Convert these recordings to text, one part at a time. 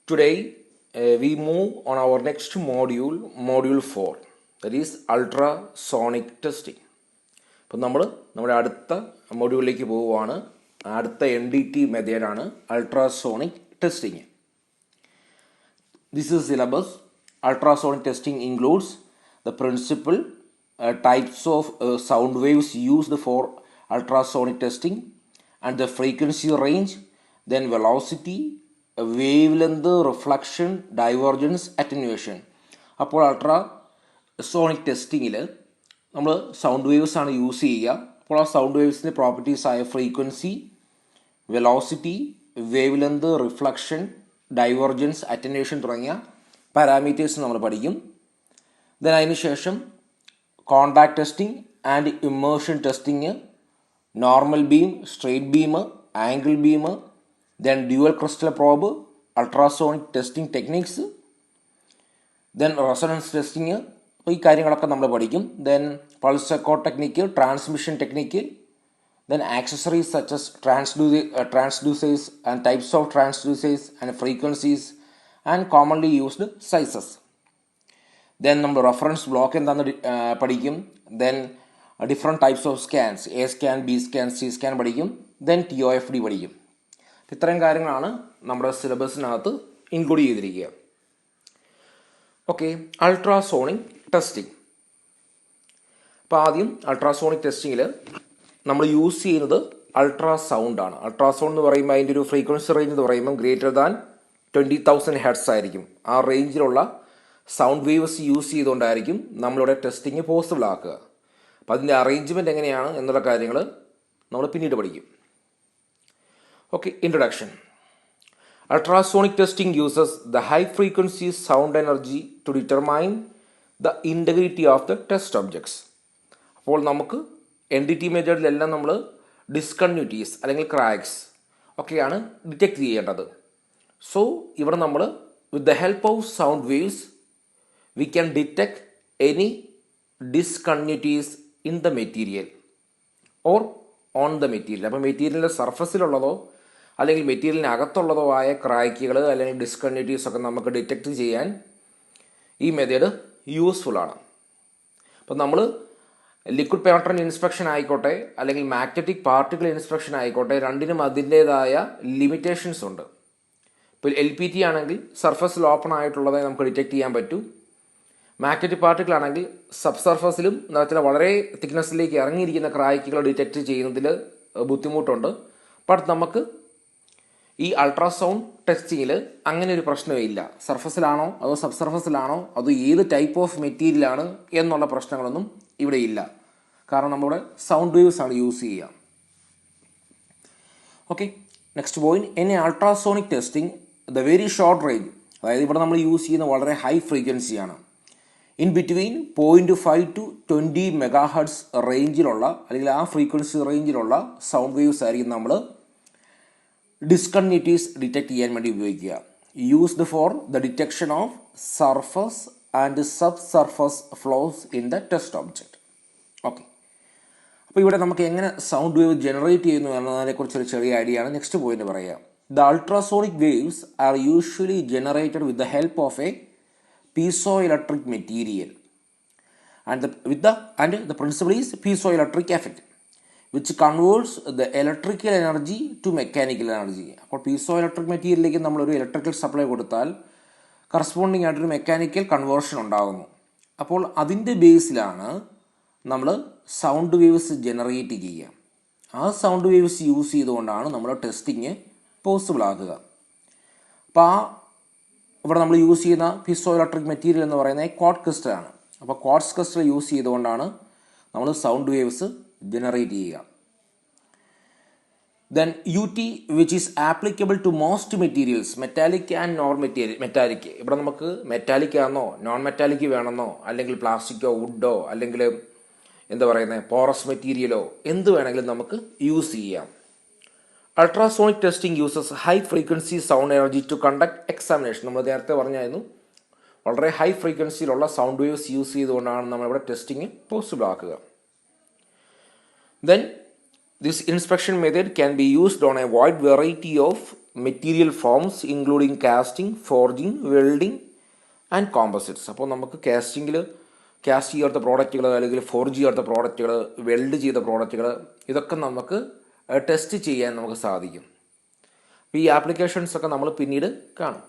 Today, we move on our next module, Module 4, that is ultrasonic testing. അപ്പോൾ നമ്മുടെ അടുത്ത മൊഡ്യൂളിലേക്ക് പോവുകയാണ്. അടുത്ത NDT മെത്തേഡാണ് ultrasonic testing. This is syllabus. Ultrasonic testing includes the principal types of sound waves used for ultrasonic testing and the frequency range, then velocity, wavelength, reflection, divergence, attenuation. അപ്പോൾ ultrasonic ടെസ്റ്റിങ്ങിൽ നമ്മൾ സൗണ്ട് വേവ്സ് ആണ് use ചെയ്യുക. അപ്പോൾ ആ sound വേവ്സിൻ്റെ പ്രോപ്പർട്ടീസായ frequency, velocity, wavelength, reflection, divergence, attenuation തുടങ്ങിയ പാരാമീറ്റേഴ്സ് നമ്മൾ പഠിക്കും. ദെൻ അതിന് ശേഷം contact testing and immersion testing, normal beam, straight beam, angle beam, then dual crystal probe, ultrasonic testing techniques, then resonance testing. അപ്പോൾ ഈ കാര്യങ്ങളൊക്കെ നമ്മൾ പഠിക്കും. Then pulse echo technique, transmission technique, then accessories such as transducers and types of transducers and frequencies and commonly used sizes. Then നമ്മൾ reference block എന്താണെന്ന് പഠിക്കും. Then different types of scans, A scan, B scan, C scan പഠിക്കും. Then TOFD പഠിക്കും. ഇത്രയും കാര്യങ്ങളാണ് നമ്മുടെ സിലബസിനകത്ത് include ചെയ്തിരിക്കുക. Okay, ultrasonic testing. അപ്പോൾ ആദ്യം അൾട്രാസോണിക് ടെസ്റ്റിങ്ങിൽ നമ്മൾ യൂസ് ചെയ്യുന്നത് അൾട്രാസൗണ്ട് ആണ്. അൾട്രാസൗണ്ട് എന്ന് പറയുമ്പോൾ അതിൻ്റെ ഒരു ഫ്രീക്വൻസി റേഞ്ച് എന്ന് പറയുമ്പോൾ ഗ്രേറ്റർ ദാൻ 20,000 ഹെർട്സ് ആയിരിക്കും. ആ റേഞ്ചിലുള്ള സൗണ്ട് വേവ്സ് യൂസ് ചെയ്തുകൊണ്ടായിരിക്കും നമ്മളിവിടെ ടെസ്റ്റിംഗ് പോസിബിൾ ആക്കുക. അപ്പം അതിൻ്റെ അറേഞ്ച്മെൻറ്റ് എങ്ങനെയാണ് എന്നുള്ള കാര്യങ്ങൾ നമ്മൾ പിന്നീട് പഠിക്കും. Okay, introduction. Ultrasonic testing uses the high frequency sound energy to determine the integrity of the test objects. അപ്പോൾ നമുക്ക് NDT മെത്തേഡിലെല്ലാം നമ്മൾ ഡിസ്കണ്ടിന്യൂറ്റീസ് അല്ലെങ്കിൽ ക്രാക്സ് ഒക്കെയാണ് ഡിറ്റക്ട് ചെയ്യേണ്ടത്. സോ ഇവിടെ നമ്മൾ with the help of sound waves we can detect any discontinuities in the material or on the material. അപ്പോൾ മെറ്റീരിയലിൻ്റെ സർഫസിലുള്ളതോ അല്ലെങ്കിൽ മെറ്റീരിയലിന് അകത്തുള്ളതോ ആയ ക്രാക്കുകൾ അല്ലെങ്കിൽ ഡിസ്കണ്ടിന്യൂറ്റീസ് ഒക്കെ നമുക്ക് ഡിറ്റക്ട് ചെയ്യാൻ ഈ മെത്തേഡ് യൂസ്ഫുൾ ആണ്. അപ്പം നമ്മൾ ലിക്വിഡ് പെനട്രൻ്റ് ഇൻസ്പെക്ഷൻ ആയിക്കോട്ടെ അല്ലെങ്കിൽ മാഗ്നറ്റിക് പാർട്ടിക്കിൾ ഇൻസ്പെക്ഷൻ ആയിക്കോട്ടെ, രണ്ടിനും അതിൻ്റേതായ ലിമിറ്റേഷൻസ് ഉണ്ട്. ഇപ്പോൾ LPT ആണെങ്കിൽ സർഫസിൽ ഓപ്പൺ ആയിട്ടുള്ളതേ നമുക്ക് ഡിറ്റക്ട് ചെയ്യാൻ പറ്റൂ. മാഗ്നറ്റിക് പാർട്ടിക്കിൾ ആണെങ്കിൽ സബ് സർഫസിലും ചില വളരെ തിക്നെസ്സിലേക്ക് ഇറങ്ങിയിരിക്കുന്ന ക്രാക്കുകൾ ഡിറ്റക്ട് ചെയ്യുന്നതിൽ ബുദ്ധിമുട്ടുണ്ട്. ബട്ട് നമുക്ക് ഈ അൾട്രാസൗണ്ട് ടെസ്റ്റിങ്ങിൽ അങ്ങനെ ഒരു പ്രശ്നമേ ഇല്ല. സർഫസിലാണോ അതോ സബ് സർഫസിലാണോ അതോ ഏത് ടൈപ്പ് ഓഫ് മെറ്റീരിയലാണ് എന്നുള്ള പ്രശ്നങ്ങളൊന്നും ഇവിടെ ഇല്ല. കാരണം നമ്മളിവിടെ സൗണ്ട് വേവ്സ് ആണ് യൂസ് ചെയ്യുക. Okay, next point. In ultrasonic testing the very short range, അതായത് ഇവിടെ നമ്മൾ യൂസ് ചെയ്യുന്ന വളരെ ഹൈ ഫ്രീക്വൻസിയാണ്. ഇൻ ബിറ്റ്വീൻ 0.5 to 20 MHz റേഞ്ചിലുള്ള അല്ലെങ്കിൽ ആ ഫ്രീക്വൻസി റേഞ്ചിലുള്ള സൗണ്ട് വേവ്സ് ആയിരിക്കും നമ്മൾ ഡിസ്കണ്ടിന്യൂറ്റീസ് ഡിറ്റക്ട് ചെയ്യാൻ വേണ്ടി ഉപയോഗിക്കുക. Used for the detection of surface and sub surface flaws in the test object. Okay, അപ്പോൾ ഇവിടെ നമുക്ക് എങ്ങനെ സൗണ്ട് വേവ് ജനറേറ്റ് ചെയ്യുന്നു എന്നതിനെക്കുറിച്ചൊരു ചെറിയ ഐഡിയ ആണ് നെക്സ്റ്റ് പോയിന്റ് പറയുക. The ultrasonic waves are usually generated with the help of A piezo electric material and the principle is piezoelectric effect, which converts the electrical energy to mechanical energy. അപ്പോൾ piezo electric മെറ്റീരിയലിലേക്ക് നമ്മളൊരു electrical supply കൊടുത്താൽ corresponding ആയിട്ടൊരു mechanical conversion ഉണ്ടാകുന്നു. അപ്പോൾ അതിൻ്റെ ബേസിലാണ് നമ്മൾ sound waves generate ചെയ്യുക. ആ സൗണ്ട് വേവ്സ് യൂസ് ചെയ്തുകൊണ്ടാണ് നമ്മൾ ടെസ്റ്റിങ് പോസിബിൾ ആക്കുക. അപ്പോൾ ഇവിടെ നമ്മൾ യൂസ് ചെയ്യുന്ന പീസോ ഇലക്ട്രിക് മെറ്റീരിയൽ എന്ന് പറയുന്നത് ക്വാർട്സ് ക്രിസ്റ്റലാണ്. അപ്പോൾ ക്വാർട്സ് ക്രിസ്റ്റൽ യൂസ് ചെയ്തുകൊണ്ടാണ് നമ്മൾ സൗണ്ട് വേവ്സ് ജനറേറ്റ് ചെയ്യുക. Then UT, which is applicable to most materials, metallic and non-metallic. ഇവിടെ നമുക്ക് മെറ്റാലിക് ആണോ നോൺ മെറ്റാലിക് വേണമെന്നോ അല്ലെങ്കിൽ പ്ലാസ്റ്റിക്കോ വുഡോ അല്ലെങ്കിൽ എന്താ പറയുന്നത് പോറസ് മെറ്റീരിയലോ എന്ത് വേണമെങ്കിലും നമുക്ക് യൂസ് ചെയ്യാം. Ultrasonic testing uses high frequency sound energy to conduct examination. നമ്മൾ നേരത്തെ പറഞ്ഞായിരുന്നു വളരെ ഹൈ ഫ്രീക്വൻസിയിലുള്ള സൗണ്ട് വേവ്സ് യൂസ് ചെയ്തുകൊണ്ടാണ് നമ്മളിവിടെ ടെസ്റ്റിംഗ് പോസിബിൾ ആക്കുക. Then this inspection method can be used on a wide variety of material forms including casting, forging, welding and composites. അപ്പോൾ നമുക്ക് കാസ്റ്റ് ചെയ്യാത്ത പ്രോഡക്റ്റുകൾ അല്ലെങ്കിൽ ഫോർജ് ചെയ്യാത്ത പ്രോഡക്റ്റുകൾ, വെൽഡ് ചെയ്ത പ്രോഡക്റ്റുകൾ, ഇതൊക്കെ നമുക്ക് ടെസ്റ്റ് ചെയ്യാൻ നമുക്ക് സാധിക്കും. അപ്പോൾ ഈ ആപ്ലിക്കേഷൻസൊക്കെ നമ്മൾ പിന്നീട് കാണും.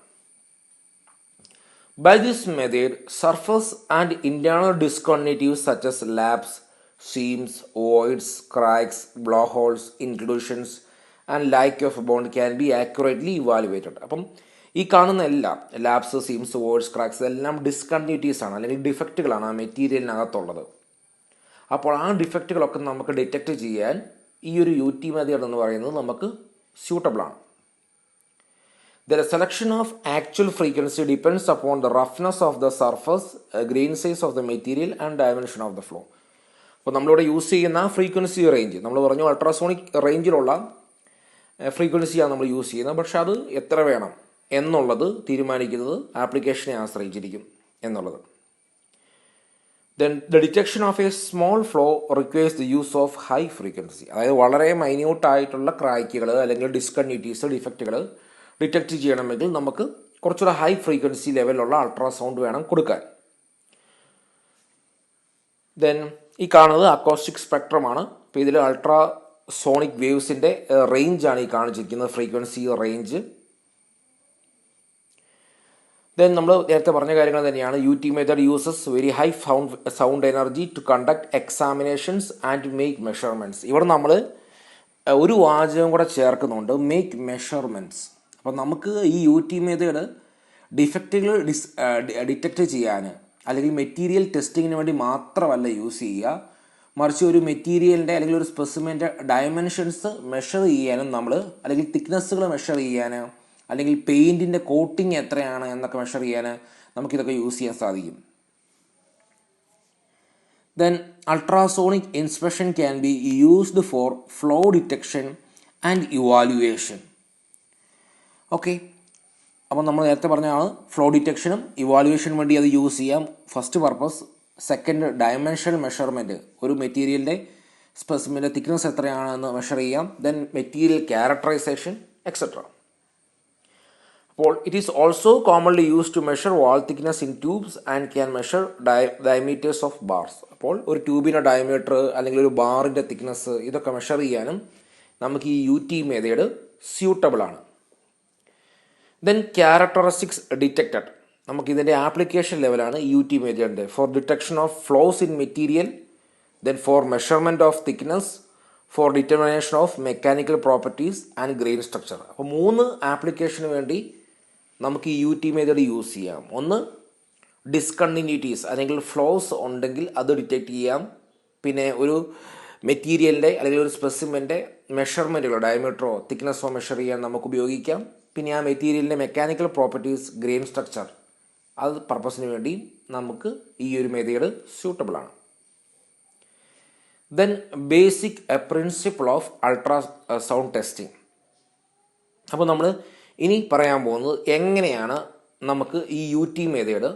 By this method, surface and internal discontinuities such as laps, seams, voids, cracks, blowholes, inclusions and like of bond can be accurately evaluated. അപ്പം ഈ കാണുന്ന എല്ലാം ലാപ്സ്, സീംസ്, വോയിഡ്സ്, ക്രാക്സ് ഇതെല്ലാം ഡിസ്കണ്ടിന്യൂറ്റീസ് ആണ്, അല്ലെങ്കിൽ ഡിഫക്റ്റുകളാണ് ആ മെറ്റീരിയലിനകത്തുള്ളത്. അപ്പോൾ ആ ഡിഫക്റ്റുകളൊക്കെ നമുക്ക് ഡിറ്റക്റ്റ് ചെയ്യാൻ ഈ ഒരു UT മെത്തേഡ് എന്ന് പറയുന്നത് നമുക്ക് സ്യൂട്ടബിളാണ്. The selection of actual frequency depends upon the roughness of the surface, grain size of the material and dimension of the flow. അപ്പോൾ നമ്മളിവിടെ യൂസ് ചെയ്യുന്ന ഫ്രീക്വൻസി റേഞ്ച് നമ്മൾ പറഞ്ഞു അൾട്രാസോണിക് റേഞ്ചിലുള്ള ഫ്രീക്വൻസിയാണ് നമ്മൾ യൂസ് ചെയ്യുന്നത്. പക്ഷെ അത് എത്ര വേണം എന്നുള്ളത് തീരുമാനിക്കുന്നത് ആപ്ലിക്കേഷനെ ആശ്രയിച്ചിരിക്കും എന്നുള്ളത്. Then the detection of a small flow requires the use of high frequency. അതായത് വളരെ മൈന്യൂട്ടായിട്ടുള്ള ക്രാക്കുകൾ അല്ലെങ്കിൽ ഡിസ്കണ്ടിന്യൂറ്റീസ്, ഡിഫക്റ്റുകൾ ഡിറ്റക്റ്റ് ചെയ്യണമെങ്കിൽ നമുക്ക് കുറച്ചുകൂടെ ഹൈ ഫ്രീക്വൻസി ലെവലുള്ള അൾട്രാസൗണ്ട് വേണം കൊടുക്കാൻ. ദെൻ ഈ കാണുന്നത് അക്കോസ്റ്റിക് സ്പെക്ട്രമാണ്. അപ്പോൾ ഇതിൽ അൾട്രാസോണിക് വേവ്സിൻ്റെ റേഞ്ചാണ് ഈ കാണിച്ചിരിക്കുന്നത്, ഫ്രീക്വൻസി റേഞ്ച്. ദെൻ നമ്മൾ നേരത്തെ പറഞ്ഞ കാര്യങ്ങൾ തന്നെയാണ്. UT method uses very high sound energy to conduct examinations and make measurements. ഇവിടെ നമ്മൾ ഒരു വാചകം കൂടെ ചേർക്കുന്നുണ്ട്, മേക്ക് മെഷർമെൻറ്റ്സ്. അപ്പോൾ നമുക്ക് ഈ UT മെത്തേഡ് ഡിഫക്റ്റുകൾ ഡിറ്റക്റ്റ് ചെയ്യാൻ അല്ലെങ്കിൽ മെറ്റീരിയൽ ടെസ്റ്റിങ്ങിന് വേണ്ടി മാത്രമല്ല യൂസ് ചെയ്യുക, മറിച്ച് ഒരു മെറ്റീരിയലിൻ്റെ അല്ലെങ്കിൽ ഒരു സ്പെസിമെൻ്റെ ഡയമെൻഷൻസ് മെഷർ ചെയ്യാനും നമ്മൾ, അല്ലെങ്കിൽ തിക്നെസ്സുകൾ മെഷർ ചെയ്യാൻ, അല്ലെങ്കിൽ പെയിൻറ്റിൻ്റെ കോട്ടിങ് എത്രയാണ് എന്നൊക്കെ മെഷർ ചെയ്യാൻ നമുക്കിതൊക്കെ യൂസ് ചെയ്യാൻ സാധിക്കും. Then ultrasonic inspection can be used for flow detection and evaluation. Okay, അപ്പോൾ നമ്മൾ നേരത്തെ പറഞ്ഞാണ് ഫ്ലോ ഡിറ്റക്ഷനും ഇവാലുവേഷനും വേണ്ടി അത് യൂസ് ചെയ്യാം. First purpose. Second, dimensional measurement, ഒരു മെറ്റീരിയലിൻ്റെ സ്പെസിമെൻ്റെ തിക്നെസ് എത്രയാണെന്ന് മെഷർ ചെയ്യാം. Then material characterisation etcetera. അപ്പോൾ it is also commonly use to measure wall thickness in tubes and can measure diameters of bars. അപ്പോൾ ഒരു ട്യൂബിൻ്റെ ഡയമീറ്റർ അല്ലെങ്കിൽ ഒരു ബാറിൻ്റെ തിക്നെസ് ഇതൊക്കെ മെഷർ ചെയ്യാനും നമുക്ക് ഈ UT മെത്തേഡ് സ്യൂട്ടബിൾ ആണ്. ദെൻ ക്യാരക്ടറിസ്റ്റിക്സ് ഡിറ്റക്റ്റഡ്, നമുക്കിതിൻ്റെ ആപ്ലിക്കേഷൻ ലെവലാണ് UT മെത്തേഡിൻ്റെ. For detection of flaws in material, then for measurement of thickness, for determination of mechanical properties and grain structure. അപ്പോൾ 3 ആപ്ലിക്കേഷന് വേണ്ടി നമുക്ക് ഈ UT മെത്തേഡ് യൂസ് ചെയ്യാം. ഒന്ന്, ഡിസ്കണ്ടിന്യൂറ്റീസ് അല്ലെങ്കിൽ ഫ്ലോസ് ഉണ്ടെങ്കിൽ അത് ഡിറ്റക്റ്റ് ചെയ്യാം. പിന്നെ ഒരു മെറ്റീരിയലിൻ്റെ അല്ലെങ്കിൽ ഒരു സ്പെസിമെൻ്റെ മെഷർമെൻറ്റുകളോ ഡയമീറ്ററോ തിക്നെസ്സോ മെഷർ ചെയ്യാൻ നമുക്ക് ഉപയോഗിക്കാം. പിന്നെ ആ മെറ്റീരിയലിൻ്റെ മെക്കാനിക്കൽ പ്രോപ്പർട്ടീസ്, ഗ്രെയിൻ സ്ട്രക്ചർ, അത് പർപ്പസിന് വേണ്ടി നമുക്ക് ഈ ഒരു മെത്തേഡ് സ്യൂട്ടബിളാണ്. Then basic principle of ultrasound testing. അപ്പോൾ നമ്മൾ ഇനി പറയാൻ പോകുന്നത് എങ്ങനെയാണ് നമുക്ക് ഈ UT മെത്തേഡ്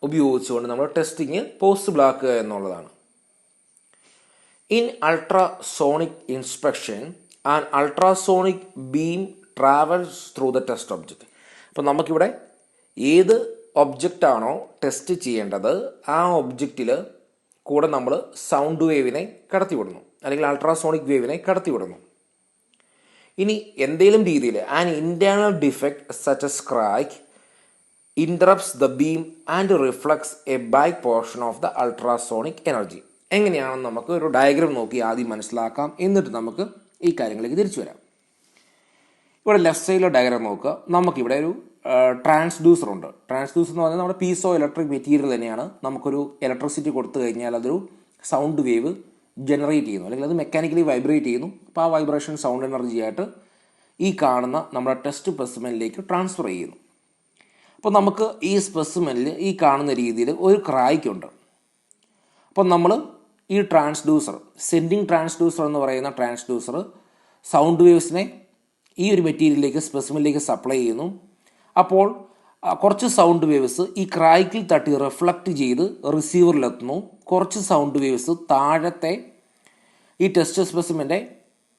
ഉപയോഗിച്ചുകൊണ്ട് നമ്മൾ ടെസ്റ്റിങ് പോസിബിൾ ആക്കുക എന്നുള്ളതാണ്. In ultrasonic inspection and ultrasonic beam travels through the test object. അപ്പോൾ നമുക്കിവിടെ ഏത് ഒബ്ജക്റ്റാണോ ടെസ്റ്റ് ചെയ്യേണ്ടത് ആ ഒബ്ജക്റ്റിൽ കൂടെ നമ്മൾ സൗണ്ട് വേവിനെ കടത്തിവിടുന്നു, അല്ലെങ്കിൽ അൾട്രാസോണിക് വേവിനെ കടത്തിവിടുന്നു. ഇനി എന്തെങ്കിലും രീതിയിൽ an internal defect such a crack interrupts the beam and reflects a back portion of the ultrasonic energy. എങ്ങനെയാണെന്ന് നമുക്ക് ഒരു ഡയഗ്രാം നോക്കി ആദ്യം മനസ്സിലാക്കാം, എന്നിട്ട് നമുക്ക് ഈ കാര്യങ്ങളിലേക്ക് തിരിച്ചു വരാം. ഇവിടെ ലെഫ്റ്റ് സൈഡിലെ ഡയഗ്രാം നോക്കുക. നമുക്കിവിടെ ഒരു ട്രാൻസ്ഡ്യൂസർ ഉണ്ട്. ട്രാൻസ്ഡ്യൂസർ എന്ന് പറഞ്ഞാൽ നമ്മുടെ പീസോ ഇലക്ട്രിക് മെറ്റീരിയൽ തന്നെയാണ്. നമുക്കൊരു ഇലക്ട്രിസിറ്റി കൊടുത്തു കഴിഞ്ഞാൽ അതൊരു സൗണ്ട് വേവ് ജനറേറ്റ് ചെയ്യുന്നു, അല്ലെങ്കിൽ അത് മെക്കാനിക്കലി വൈബ്രേറ്റ് ചെയ്യുന്നു. അപ്പോൾ ആ വൈബ്രേഷൻ സൗണ്ട് എനർജി ആയിട്ട് ഈ കാണുന്ന നമ്മുടെ ടെസ്റ്റ് സ്പെസിമെനിലേക്ക് ട്രാൻസ്ഫർ ചെയ്യുന്നു. അപ്പോൾ നമുക്ക് ഈ സ്പെസിമെനിൽ ഈ കാണുന്ന രീതിയിൽ ഒരു ക്രായ്ക്കുണ്ട്. അപ്പോൾ നമ്മൾ ഈ ട്രാൻസ്ഡ്യൂസർ, സെൻഡിങ് ട്രാൻസ്ഡ്യൂസർ എന്ന് പറയുന്ന ട്രാൻസ്ഡ്യൂസർ സൗണ്ട് വേവ്സിനെ ഈ ഒരു മെറ്റീരിയലിലേക്ക്, സ്പെസിമെനിലേക്ക് സപ്ലൈ ചെയ്യുന്നു. അപ്പോൾ കുറച്ച് സൗണ്ട് വേവ്സ് ഈ ക്രായ്ക്കിൽ തട്ടി റിഫ്ലക്റ്റ് ചെയ്ത് റിസീവറിലെത്തുന്നു. കുറച്ച് സൗണ്ട് വേവ്സ് താഴത്തെ ഈ ടെസ്റ്റ് സ്പെസിമെൻ്റെ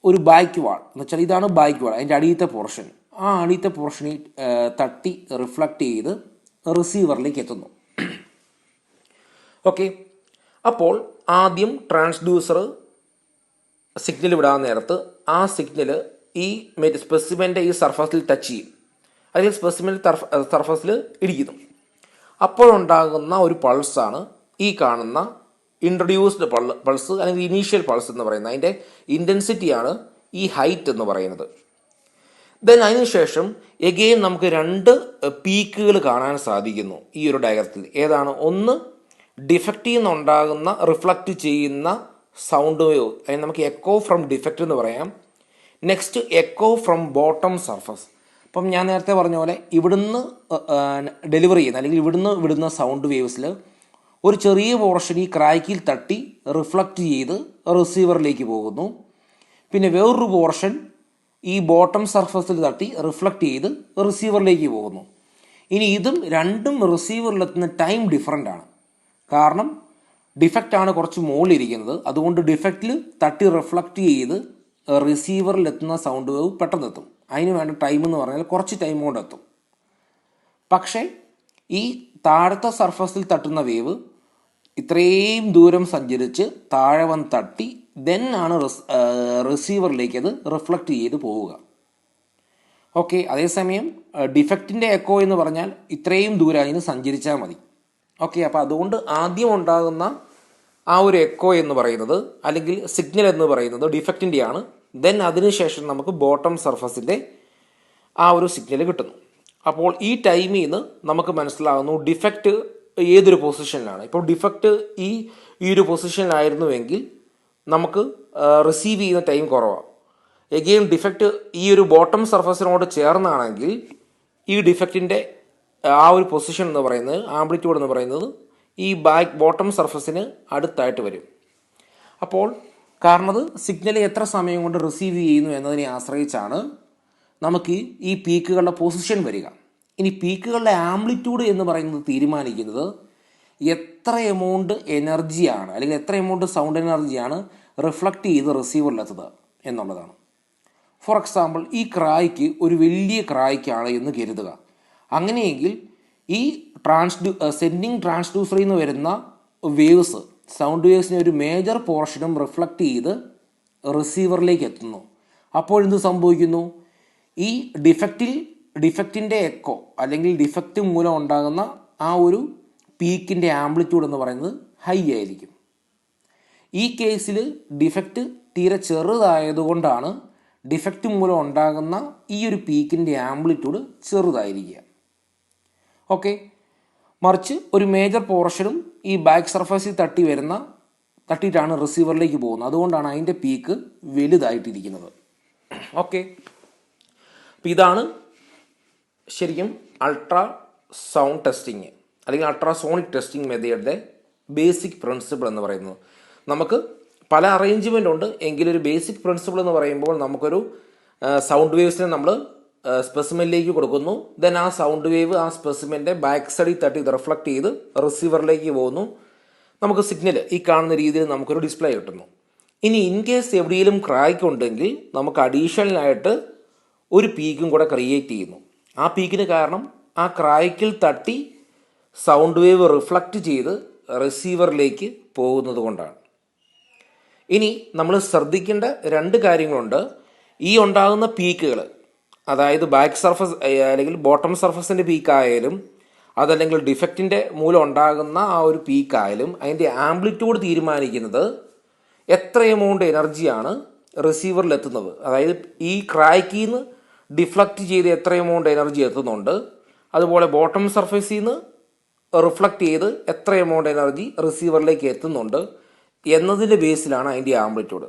ഒരു ബാക്ക് വാൾ എന്ന് വെച്ചാൽ ഇതാണ് ബാക്ക് വാൾ, അതിൻ്റെ അടിയത്തെ പോർഷൻ, ആ അടിയത്തെ പോർഷനിൽ തട്ടി റിഫ്ലക്റ്റ് ചെയ്ത് റിസീവറിലേക്ക് എത്തുന്നു. ഓക്കെ, അപ്പോൾ ആദ്യം ട്രാൻസ്ഡ്യൂസർ സിഗ്നൽ വിടാൻ നേരത്ത് ആ സിഗ്നൽ ഈ സ്പെസിമെൻ്റെ ഈ സർഫസിൽ ടച്ച് ചെയ്യും, അല്ലെങ്കിൽ സ്പെസിമെൻ്റെ സർഫസിൽ ഇടിക്കുന്നു. അപ്പോഴുണ്ടാകുന്ന ഒരു പൾസാണ് ഈ കാണുന്ന ഇൻട്രൊഡ്യൂസ്ഡ് പൾസ് അല്ലെങ്കിൽ ഇനീഷ്യൽ പൾസ് എന്ന് പറയുന്നത്. അതിൻ്റെ ഇൻറ്റൻസിറ്റിയാണ് ഈ ഹൈറ്റ് എന്ന് പറയുന്നത്. ദെൻ അതിനുശേഷം എഗെയിൻ നമുക്ക് രണ്ട് പീക്കുകൾ കാണാൻ സാധിക്കുന്നു ഈ ഒരു ഡയഗ്രത്തിൽ. ഏതാണ്? ഒന്ന് ഡിഫക്റ്റിൽ നിന്നുണ്ടാകുന്ന റിഫ്ലക്റ്റ് ചെയ്യുന്ന സൗണ്ട് വേവ്, അതിന് നമുക്ക് എക്കോ ഫ്രം ഡിഫക്റ്റ് എന്ന് പറയാം. Next echo from bottom surface. അപ്പം ഞാൻ നേരത്തെ പറഞ്ഞ പോലെ ഇവിടുന്ന് ഡെലിവറി ചെയ്യുന്ന അല്ലെങ്കിൽ ഇവിടുന്ന് വിടുന്ന സൗണ്ട് വേവ്സിൽ ഒരു ചെറിയ പോർഷൻ ഈ ക്രാക്കിൽ തട്ടി റിഫ്ലക്റ്റ് ചെയ്ത് റിസീവറിലേക്ക് പോകുന്നു. പിന്നെ വേറൊരു പോർഷൻ ഈ ബോട്ടം സർഫസിൽ തട്ടി റിഫ്ലക്റ്റ് ചെയ്ത് റിസീവറിലേക്ക് പോകുന്നു. ഇനി ഇതും രണ്ടും റിസീവറിലെത്തുന്ന ടൈം ഡിഫറൻ്റ് ആണ്. കാരണം ഡിഫക്റ്റാണ് കുറച്ച് മുകളിലിരിക്കുന്നത്, അതുകൊണ്ട് ഡിഫക്റ്റിൽ തട്ടി റിഫ്ലക്റ്റ് ചെയ്ത് റിസീവറിലെത്തുന്ന സൗണ്ട് വേവ് പെട്ടെന്നെത്തും. അതിന് വേണ്ട ടൈം എന്ന് പറഞ്ഞാൽ കുറച്ച് ടൈം കൊണ്ടെത്തും. പക്ഷേ ഈ താഴത്തെ സർഫസിൽ തട്ടുന്ന വേവ് ഇത്രയും ദൂരം സഞ്ചരിച്ച് താഴെ വന്ന് തട്ടി ദെൻ ആണ് റിസീവറിലേക്ക് അത് റിഫ്ലക്റ്റ് ചെയ്ത് പോവുക. ഓക്കെ, അതേസമയം ഡിഫക്റ്റിൻ്റെ എക്കോ എന്ന് പറഞ്ഞാൽ ഇത്രയും ദൂരം അതിന് സഞ്ചരിച്ചാൽ മതി. ഓക്കെ, അപ്പോൾ അതുകൊണ്ട് ആദ്യം ഉണ്ടാകുന്ന ആ ഒരു എക്കോ എന്ന് പറയുന്നത് അല്ലെങ്കിൽ സിഗ്നൽ എന്ന് പറയുന്നത് ഡിഫക്റ്റിൻ്റെയാണ്. ദെൻ അതിനുശേഷം നമുക്ക് ബോട്ടം സർഫസിൻ്റെ ആ ഒരു സിഗ്നൽ കിട്ടുന്നു. അപ്പോൾ ഈ ടൈമിൽ നിന്ന് നമുക്ക് മനസ്സിലാകുന്നു ഡിഫക്റ്റ് ഏതൊരു പൊസിഷനിലാണ്. ഇപ്പോൾ ഡിഫക്റ്റ് ഈ ഒരു പൊസിഷനിലായിരുന്നുവെങ്കിൽ നമുക്ക് റിസീവ് ചെയ്യുന്ന ടൈം കുറവാണ്. എഗെയിൻ ഡിഫക്റ്റ് ഈ ഒരു ബോട്ടം സർഫസിനോട് ചേർന്നാണെങ്കിൽ ഈ ഡിഫക്റ്റിൻ്റെ ആ ഒരു പൊസിഷൻ എന്ന് പറയുന്നത്, ആംപ്ലിറ്റ്യൂഡ് എന്ന് പറയുന്നത് ഈ ബോട്ടം സർഫസിന് അടുത്തായിട്ട് വരും. അപ്പോൾ കാരണം അത് സിഗ്നൽ എത്ര സമയം കൊണ്ട് റിസീവ് ചെയ്യുന്നു എന്നതിനെ ആശ്രയിച്ചാണ് നമുക്ക് ഈ പീക്കുകളുടെ പൊസിഷൻ വരിക. ഇനി പീക്കുകളുടെ ആംപ്ലിറ്റ്യൂഡ് എന്ന് പറയുന്നത് തീരുമാനിക്കുന്നത് എത്ര എമൗണ്ട് എനർജിയാണ് അല്ലെങ്കിൽ എത്ര എമൗണ്ട് സൗണ്ട് എനർജിയാണ് റിഫ്ലക്റ്റ് ചെയ്ത് റിസീവറിലെത്തുന്നത് എന്നുള്ളതാണ്. ഫോർ എക്സാമ്പിൾ, ഈ ക്രായ്ക്ക് ഒരു വലിയ ക്രായ്ക്കാണ് എന്ന് കരുതുക. അങ്ങനെയെങ്കിൽ ഈ സെൻഡിങ് ട്രാൻസ്ഡ്യൂസറിൽ നിന്ന് വരുന്ന വേവ്സ്, സൗണ്ട് വേവ്സിനെ ഒരു മേജർ പോർഷനും റിഫ്ലക്റ്റ് ചെയ്ത് റിസീവറിലേക്ക് എത്തുന്നു. അപ്പോഴെന്ത് സംഭവിക്കുന്നു? ഈ ഡിഫക്റ്റിൻ്റെ എക്കോ അല്ലെങ്കിൽ ഡിഫക്റ്റ് മൂലം ഉണ്ടാകുന്ന ആ ഒരു പീക്കിൻ്റെ ആംപ്ലിറ്റ്യൂഡ് എന്ന് പറയുന്നത് ഹൈ ആയിരിക്കും. ഈ കേസിൽ ഡിഫക്റ്റ് തീരെ ചെറുതായതുകൊണ്ടാണ് ഡിഫക്റ്റ് മൂലം ഉണ്ടാകുന്ന ഈ ഒരു പീക്കിൻ്റെ ആംപ്ലിറ്റ്യൂഡ് ചെറുതായിരിക്കുക. ഓക്കെ, മറിച്ച് ഒരു മേജർ പോർഷനും ഈ ബാക്ക് സർഫേസിൽ തട്ടിയിട്ടാണ് റിസീവറിലേക്ക് പോകുന്നത്. അതുകൊണ്ടാണ് അതിൻ്റെ പീക്ക് വലുതായിട്ടിരിക്കുന്നത്. ഓക്കെ, അപ്പോൾ ഇതാണ് ശരിക്കും അൾട്രാ സൗണ്ട് ടെസ്റ്റിങ് അല്ലെങ്കിൽ അൾട്രാസോണിക് ടെസ്റ്റിംഗ് മെത്തേഡിൻ്റെ ബേസിക് പ്രിൻസിപ്പിൾ എന്ന് പറയുന്നത്. നമുക്ക് പല അറേഞ്ച്മെൻ്റ് ഉണ്ട്, എങ്കിലും ഒരു ബേസിക് പ്രിൻസിപ്പിൾ എന്ന് പറയുമ്പോൾ നമുക്കൊരു സൗണ്ട് വേവ്സിനെ നമ്മൾ സ്പെസിമെനിലേക്ക് കൊടുക്കുന്നു. ദെൻ ആ സൗണ്ട് വേവ് ആ സ്പെസിമെൻ്റെ ബാക്ക് സൈഡിൽ തട്ടി ഇത് റിഫ്ലക്റ്റ് ചെയ്ത് റിസീവറിലേക്ക് പോകുന്നു. നമുക്ക് സിഗ്നൽ ഈ കാണുന്ന രീതിയിൽ നമുക്കൊരു ഡിസ്പ്ലേ കിട്ടുന്നു. ഇനി ഇൻ കേസ് എവിടെയെങ്കിലും ക്രാക്ക് ഉണ്ടെങ്കിൽ നമുക്ക് അഡീഷണലായിട്ട് ഒരു പീക്കും കൂടെ ക്രിയേറ്റ് ചെയ്യുന്നു. ആ പീക്കിന് കാരണം ആ ക്രാക്കിൽ തട്ടി സൗണ്ട് വേവ് റിഫ്ലക്റ്റ് ചെയ്ത് റിസീവറിലേക്ക് പോകുന്നത് കൊണ്ടാണ്. ഇനി നമ്മൾ ശ്രദ്ധിക്കേണ്ട രണ്ട് കാര്യങ്ങളുണ്ട്. ഈ ഉണ്ടാകുന്ന പീക്കുകൾ, അതായത് ബാക്ക് സർഫസ് അല്ലെങ്കിൽ ബോട്ടം സർഫസിൻ്റെ പീക്കായാലും അതല്ലെങ്കിൽ ഡിഫക്റ്റിൻ്റെ മൂലം ഉണ്ടാകുന്ന ആ ഒരു പീക്കായാലും അതിൻ്റെ ആംപ്ലിറ്റ്യൂഡ് തീരുമാനിക്കുന്നത് എത്ര എമൗണ്ട് എനർജിയാണ് റിസീവറിൽ എത്തുന്നത്. അതായത് ഈ ക്രാക്കിൽ നിന്ന് ഡിഫ്ലക്റ്റ് ചെയ്ത് എത്ര എമൗണ്ട് എനർജി എത്തുന്നുണ്ട്, അതുപോലെ ബോട്ടം സർഫേസിൽ നിന്ന് റിഫ്ലക്റ്റ് ചെയ്ത് എത്ര എമൗണ്ട് എനർജി റിസീവറിലേക്ക് എത്തുന്നുണ്ട് എന്നതിൻ്റെ ബേസിലാണ് അതിൻ്റെ ആംപ്ലിറ്റ്യൂഡ്.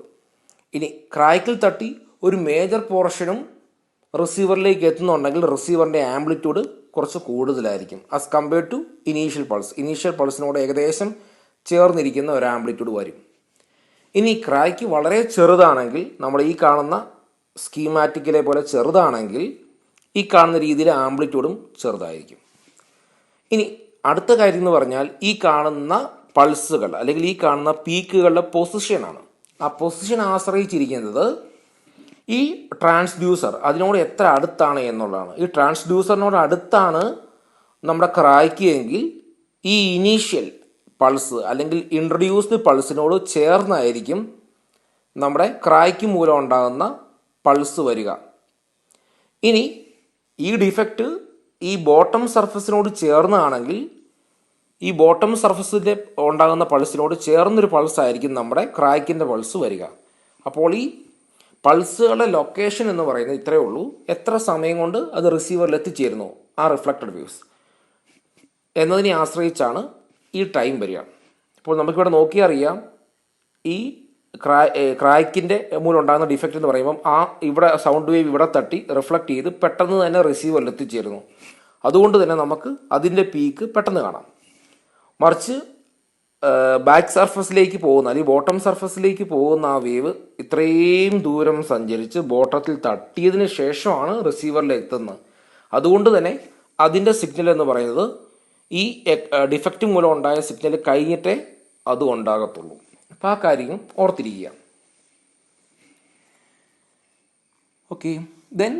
ഇനി ക്രാക്കിൽ തട്ടി ഒരു മേജർ പോർഷനും റിസീവറിലേക്ക് എത്തുന്നുണ്ടെങ്കിൽ റിസീവറിൻ്റെ ആംപ്ലിറ്റ്യൂഡ് കുറച്ച് കൂടുതലായിരിക്കും ആസ് കമ്പയർഡ് ടു ഇനീഷ്യൽ പൾസിനോട് ഏകദേശം ചേർന്നിരിക്കുന്ന ഒരു ആംപ്ലിറ്റ്യൂഡ് വരും. ഇനി ക്രാക്ക് വളരെ ചെറുതാണെങ്കിൽ, നമ്മൾ ഈ കാണുന്ന സ്കീമാറ്റിക്കിലെ പോലെ ചെറുതാണെങ്കിൽ ഈ കാണുന്ന രീതിയിൽ ആംപ്ലിറ്റ്യൂഡും ചെറുതായിരിക്കും. ഇനി അടുത്ത കാര്യം എന്ന് പറഞ്ഞാൽ ഈ കാണുന്ന പൾസുകൾ അല്ലെങ്കിൽ ഈ കാണുന്ന പീക്കുകളുടെ പൊസിഷനാണ്. ആ പൊസിഷൻ ആശ്രയിച്ചിരിക്കുന്നത് ഈ ട്രാൻസ്ഡ്യൂസർ അതിനോട് എത്ര അടുത്താണ് എന്നുള്ളതാണ്. ഈ ട്രാൻസ്ഡ്യൂസറിനോട് അടുത്താണ് നമ്മുടെ ക്രായ്ക്ക് എങ്കിൽ ഈ ഇനീഷ്യൽ പൾസ് അല്ലെങ്കിൽ ഇൻട്രൊഡ്യൂസ്ഡ് പൾസിനോട് ചേർന്നായിരിക്കും നമ്മുടെ ക്രായ്ക്ക് മൂലം ഉണ്ടാകുന്ന പൾസ് വരിക. ഇനി ഈ ഡിഫക്റ്റ് ഈ ബോട്ടം സർഫസിനോട് ചേർന്നാണെങ്കിൽ ഈ ബോട്ടം സർഫസിൽ ഉണ്ടാകുന്ന പൾസിനോട് ചേർന്നൊരു പൾസായിരിക്കും നമ്മുടെ ക്രാക്കിൻ്റെ പൾസ് വരിക. അപ്പോൾ ഈ പൾസുകളുടെ ലൊക്കേഷൻ എന്ന് പറയുന്നത് ഇത്രയേ ഉള്ളൂ. എത്ര സമയം കൊണ്ട് അത് റിസീവറിൽ എത്തിച്ചേരുന്നു ആ റിഫ്ലക്റ്റഡ് വേവ്സ് എന്നതിനെ ആശ്രയിച്ചാണ് ഈ ടൈം വരിക. അപ്പോൾ നമുക്കിവിടെ നോക്കിയാൽ അറിയാം ഈ ക്രാക്കിൻ്റെ മൂലം ഉണ്ടാകുന്ന ഡിഫക്റ്റ് എന്ന് പറയുമ്പം ഇവിടെ സൗണ്ട് വേവ് ഇവിടെ തട്ടി റിഫ്ലക്റ്റ് ചെയ്ത് പെട്ടെന്ന് തന്നെ റിസീവറിൽ എത്തിച്ചേരുന്നു. അതുകൊണ്ട് തന്നെ നമുക്ക് അതിൻ്റെ പീക്ക് പെട്ടെന്ന് കാണാം. മറിച്ച് ബാക്ക് സർഫസിലേക്ക് പോകുന്ന അല്ലെങ്കിൽ ബോട്ടം സർഫസിലേക്ക് പോകുന്ന ആ വേവ് ഇത്രയും ദൂരം സഞ്ചരിച്ച് ബോട്ടത്തിൽ തട്ടിയതിന് ശേഷമാണ് റിസീവറിൽ എത്തുന്നത്. അതുകൊണ്ട് തന്നെ അതിൻ്റെ സിഗ്നൽ എന്ന് പറയുന്നത് ഈ ഡിഫക്റ്റ് മൂലം ഉണ്ടായ സിഗ്നൽ കഴിഞ്ഞിട്ടേ അത് ഉണ്ടാകത്തുള്ളൂ. അപ്പോൾ ആ കാര്യം ഓർത്തിരിക്കുക. ഓക്കെ, ദെൻ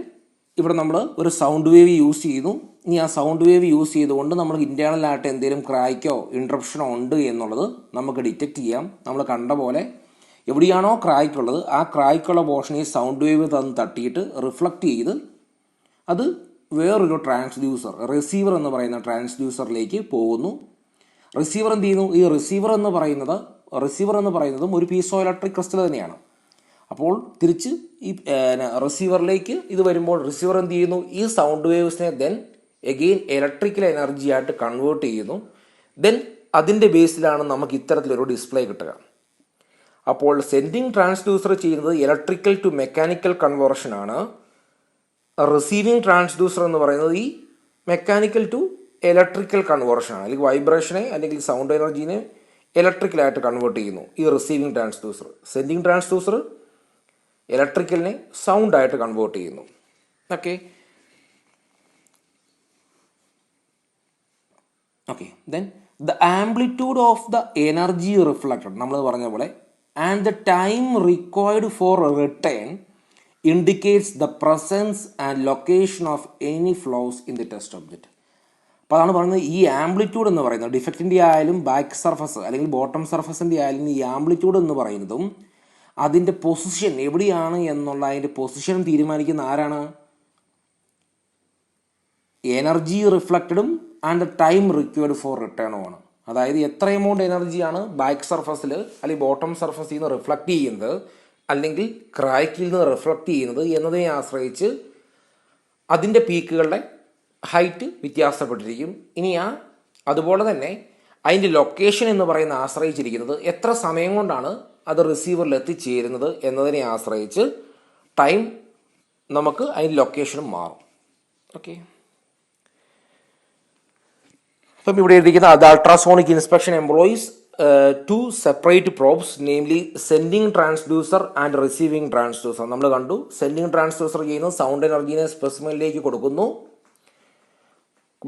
ഇവിടെ നമ്മൾ ഒരു സൗണ്ട് വേവ് യൂസ് ചെയ്തു. ഇനി ആ സൗണ്ട് വേവ് യൂസ് ചെയ്തുകൊണ്ട് നമ്മൾ ഇൻറ്റേർണലായിട്ട് എന്തെങ്കിലും ക്രാക്കോ ഇൻട്രപ്ഷനോ ഉണ്ട് എന്നുള്ളത് നമുക്ക് ഡിറ്റക്റ്റ് ചെയ്യാം. നമ്മൾ കണ്ട പോലെ എവിടെയാണോ ക്രാക്കുള്ളത് ആ ക്രാക്കുള്ള പോർഷൻ ഈ സൗണ്ട് വേവ് തന്ന് തട്ടിയിട്ട് റിഫ്ലക്റ്റ് ചെയ്ത് അത് വേറൊരു ട്രാൻസ്ഡ്യൂസർ റിസീവർ എന്ന് പറയുന്ന ട്രാൻസ്ഡ്യൂസറിലേക്ക് പോകുന്നു. റിസീവർ എന്ത് ചെയ്യുന്നു? ഈ റിസീവർ എന്ന് പറയുന്നതും ഒരു പീസോ ഇലക്ട്രിക് ക്രിസ്റ്റൽ തന്നെയാണ്. അപ്പോൾ തിരിച്ച് ഈ റിസീവറിലേക്ക് ഇത് വരുമ്പോൾ റിസീവർ എന്ത് ചെയ്യുന്നു? ഈ സൗണ്ട് വേവ്സിനെ ദെൻ എഗെയിൻ ഇലക്ട്രിക്കൽ എനർജി ആയിട്ട് കൺവേർട്ട് ചെയ്യുന്നു. ദെൻ അതിൻ്റെ ബേസിലാണ് നമുക്ക് ഇത്തരത്തിലൊരു ഡിസ്പ്ലേ കിട്ടുക. അപ്പോൾ സെൻഡിങ് ട്രാൻസ്ഡ്യൂസർ ചെയ്യുന്നത് ഇലക്ട്രിക്കൽ ടു മെക്കാനിക്കൽ കൺവേർഷൻ ആണ്. റിസീവിങ് ട്രാൻസ്ഡ്യൂസർ എന്ന് പറയുന്നത് ഈ മെക്കാനിക്കൽ ടു ഇലക്ട്രിക്കൽ കൺവേർഷൻ ആണ്. അല്ലെങ്കിൽ വൈബ്രേഷനെ അല്ലെങ്കിൽ സൗണ്ട് എനർജീനെ ഇലക്ട്രിക്കലായിട്ട് കൺവേർട്ട് ചെയ്യുന്നു ഈ റിസീവിങ് ട്രാൻസ്ഡ്യൂസർ. സെൻഡിങ് ട്രാൻസ്ഡ്യൂസർ ഇലക്ട്രിക്കലിനെ സൗണ്ടായിട്ട് കൺവേർട്ട് ചെയ്യുന്നു. Okay then the amplitude of the energy reflected നമ്മൾ പറഞ്ഞ പോലെ and the time required for return indicates the presence and location of any flaws in the test object. അപ്പോൾ അതാണ് പറയുന്നത് ഈ ആംപ്ലിറ്റ്യൂഡ് എന്ന് പറയുന്നത് ഡിഫക്റ്റിൻ്റെ ആയാലും ബാക്ക് സർഫസ് അല്ലെങ്കിൽ ബോട്ടം സർഫസിൻ്റെ ആയാലും ഈ ആംപ്ലിറ്റ്യൂഡ് എന്ന് പറയുന്നതും അതിൻ്റെ പൊസിഷൻ എവിടെയാണ് എന്നുള്ള അതിൻ്റെ പൊസിഷൻ തീരുമാനിക്കുന്ന ആരാണ്? എനർജി റിഫ്ലക്റ്റഡും and the time required for റിട്ടേണുമാണ്. അതായത് എത്ര എമൗണ്ട് എനർജിയാണ് ബാക്ക് സർഫസിൽ അല്ലെങ്കിൽ ബോട്ടം സർഫസിൽ നിന്ന് റിഫ്ലക്റ്റ് ചെയ്യുന്നത് അല്ലെങ്കിൽ ക്രാക്കിൽ നിന്ന് റിഫ്ലക്റ്റ് ചെയ്യുന്നത് എന്നതിനെ ആശ്രയിച്ച് അതിൻ്റെ പീക്കുകളുടെ ഹൈറ്റ് വ്യത്യാസപ്പെട്ടിരിക്കും. ഇനി അതുപോലെ തന്നെ അതിൻ്റെ ലൊക്കേഷൻ എന്ന് പറയുന്ന ആശ്രയിച്ചിരിക്കുന്നത് എത്ര സമയം കൊണ്ടാണ് അത് റിസീവറിൽ എത്തിച്ചേരുന്നത് എന്നതിനെ ആശ്രയിച്ച് ടൈം നമുക്ക് അതിൻ്റെ ലൊക്കേഷനും മാറും. ഓക്കെ, അപ്പം ഇവിടെ എഴുതിയിരിക്കുന്ന അത് ultrasonic inspection employees two separate probes namely sending transducer and receiving transducer. നമ്മൾ കണ്ടു സെൻഡിങ് ട്രാൻസ്ഡ്യൂസർ ചെയ്യുന്നത് സൗണ്ട് എനർജീനെ സ്പെസിമെനിലേക്ക് കൊടുക്കുന്നു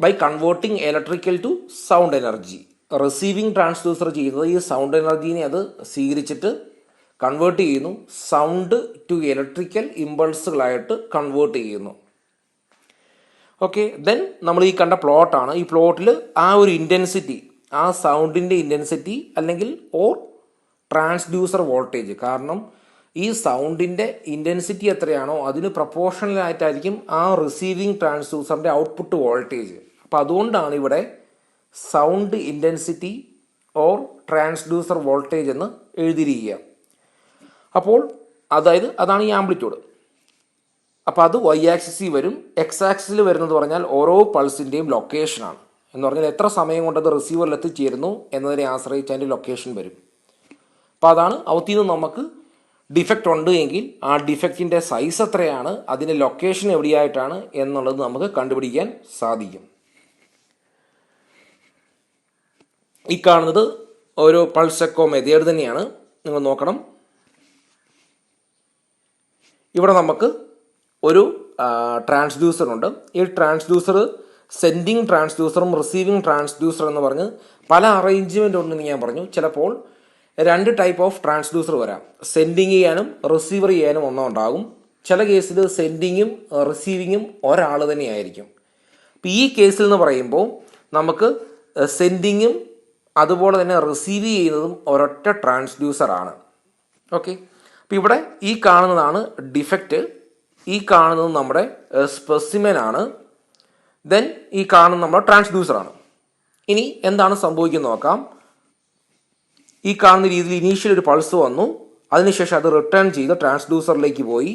by converting electrical to sound energy. Receiving transducer ചെയ്യുന്നത് ഈ സൗണ്ട് എനർജീനെ അത് സ്വീകരിച്ചിട്ട് കൺവേർട്ട് ചെയ്യുന്നു, സൗണ്ട് ടു ഇലക്ട്രിക്കൽ ഇമ്പൾസുകളായിട്ട് കൺവേർട്ട് ചെയ്യുന്നു. ഓക്കെ, ദെൻ നമ്മൾ ഈ കണ്ട പ്ലോട്ടാണ്. ഈ പ്ലോട്ടിൽ ആ ഒരു ഇൻറ്റൻസിറ്റി, ആ സൗണ്ടിൻ്റെ ഇൻറ്റൻസിറ്റി അല്ലെങ്കിൽ ഓർ ട്രാൻസ്ഡ്യൂസർ വോൾട്ടേജ്, കാരണം ഈ സൗണ്ടിൻ്റെ ഇൻറ്റൻസിറ്റി എത്രയാണോ അതിന് പ്രൊപ്പോർഷണലായിട്ടായിരിക്കും ആ റിസീവിങ് ട്രാൻസ്ഡ്യൂസറിൻ്റെ ഔട്ട്പുട്ട് വോൾട്ടേജ്. അപ്പോൾ അതുകൊണ്ടാണ് ഇവിടെ sound intensity or transducer voltage എന്ന് എഴുതിയിരിക്കുക. അപ്പോൾ അതാണ് ഈ ആംപ്ലിറ്റ്യൂഡ്. അപ്പോൾ അത് വൈ ആക്സിസിൽ വരും. എക്സ് ആക്സിസിൽ വരുന്നത് പറഞ്ഞാൽ ഓരോ പൾസിൻ്റെയും ലൊക്കേഷനാണ്. എന്ന് പറഞ്ഞാൽ എത്ര സമയം കൊണ്ടത് റിസീവറിൽ എത്തിച്ചേരുന്നു എന്നതിനെ ആശ്രയിച്ച് അതിൻ്റെ ലൊക്കേഷൻ വരും. അപ്പോൾ അതാണ് ഔത്തിൽ നിന്ന് നമുക്ക് ഡിഫക്റ്റ് ഉണ്ട് എങ്കിൽ ആ ഡിഫക്റ്റിൻ്റെ സൈസ് എത്രയാണ്, അതിൻ്റെ ലൊക്കേഷൻ എവിടെയായിട്ടാണ് എന്നുള്ളത് നമുക്ക് കണ്ടുപിടിക്കാൻ സാധിക്കും. ഈ കാണുന്നത് ഒരു പൾസ് എക്കോ മെത്തേഡ് തന്നെയാണ്. നിങ്ങൾ നോക്കണം, ഇവിടെ നമുക്ക് ഒരു ട്രാൻസ്ഡ്യൂസർ ഉണ്ട്. ഈ ട്രാൻസ്ഡ്യൂസർ സെൻഡിങ് ട്രാൻസ്ഡ്യൂസറും റിസീവിങ് ട്രാൻസ്ഡ്യൂസർ എന്ന് പറഞ്ഞ് പല അറേഞ്ച്മെൻ്റ് ഉണ്ടെന്ന് ഞാൻ പറഞ്ഞു. ചിലപ്പോൾ 2 ടൈപ്പ് ഓഫ് ട്രാൻസ്ഡ്യൂസർ വരാം. സെൻഡിങ് ചെയ്യാനും റിസീവർ ചെയ്യാനും ഒന്നും ഉണ്ടാകും. ചില കേസിൽ സെൻഡിങ്ങും റിസീവിങ്ങും ഒരാൾ തന്നെയായിരിക്കും. അപ്പോൾ ഈ കേസിൽ എന്ന് പറയുമ്പോൾ നമുക്ക് സെൻഡിങ്ങും അതുപോലെ തന്നെ റിസീവ് ചെയ്യുന്നതും ഒരൊറ്റ ട്രാൻസ്ഡ്യൂസറാണ്. ഓക്കെ, അപ്പോൾ ഇവിടെ ഈ കാണുന്നതാണ് ഡിഫക്റ്റ്, ഈ കാണുന്നത് നമ്മുടെ സ്പെസിമെൻ ആണ്, ദെൻ ഈ കാണുന്നത് നമ്മുടെ ട്രാൻസ്ഡ്യൂസറാണ്. ഇനി എന്താണ് സംഭവിക്കുന്നത് നോക്കാം. ഈ കാണുന്ന രീതിയിൽ ഇനീഷ്യൽ ഒരു പൾസ് വന്നു, അതിനുശേഷം അത് റിട്ടേൺ ചെയ്ത് ട്രാൻസ്ഡ്യൂസറിലേക്ക് പോയി.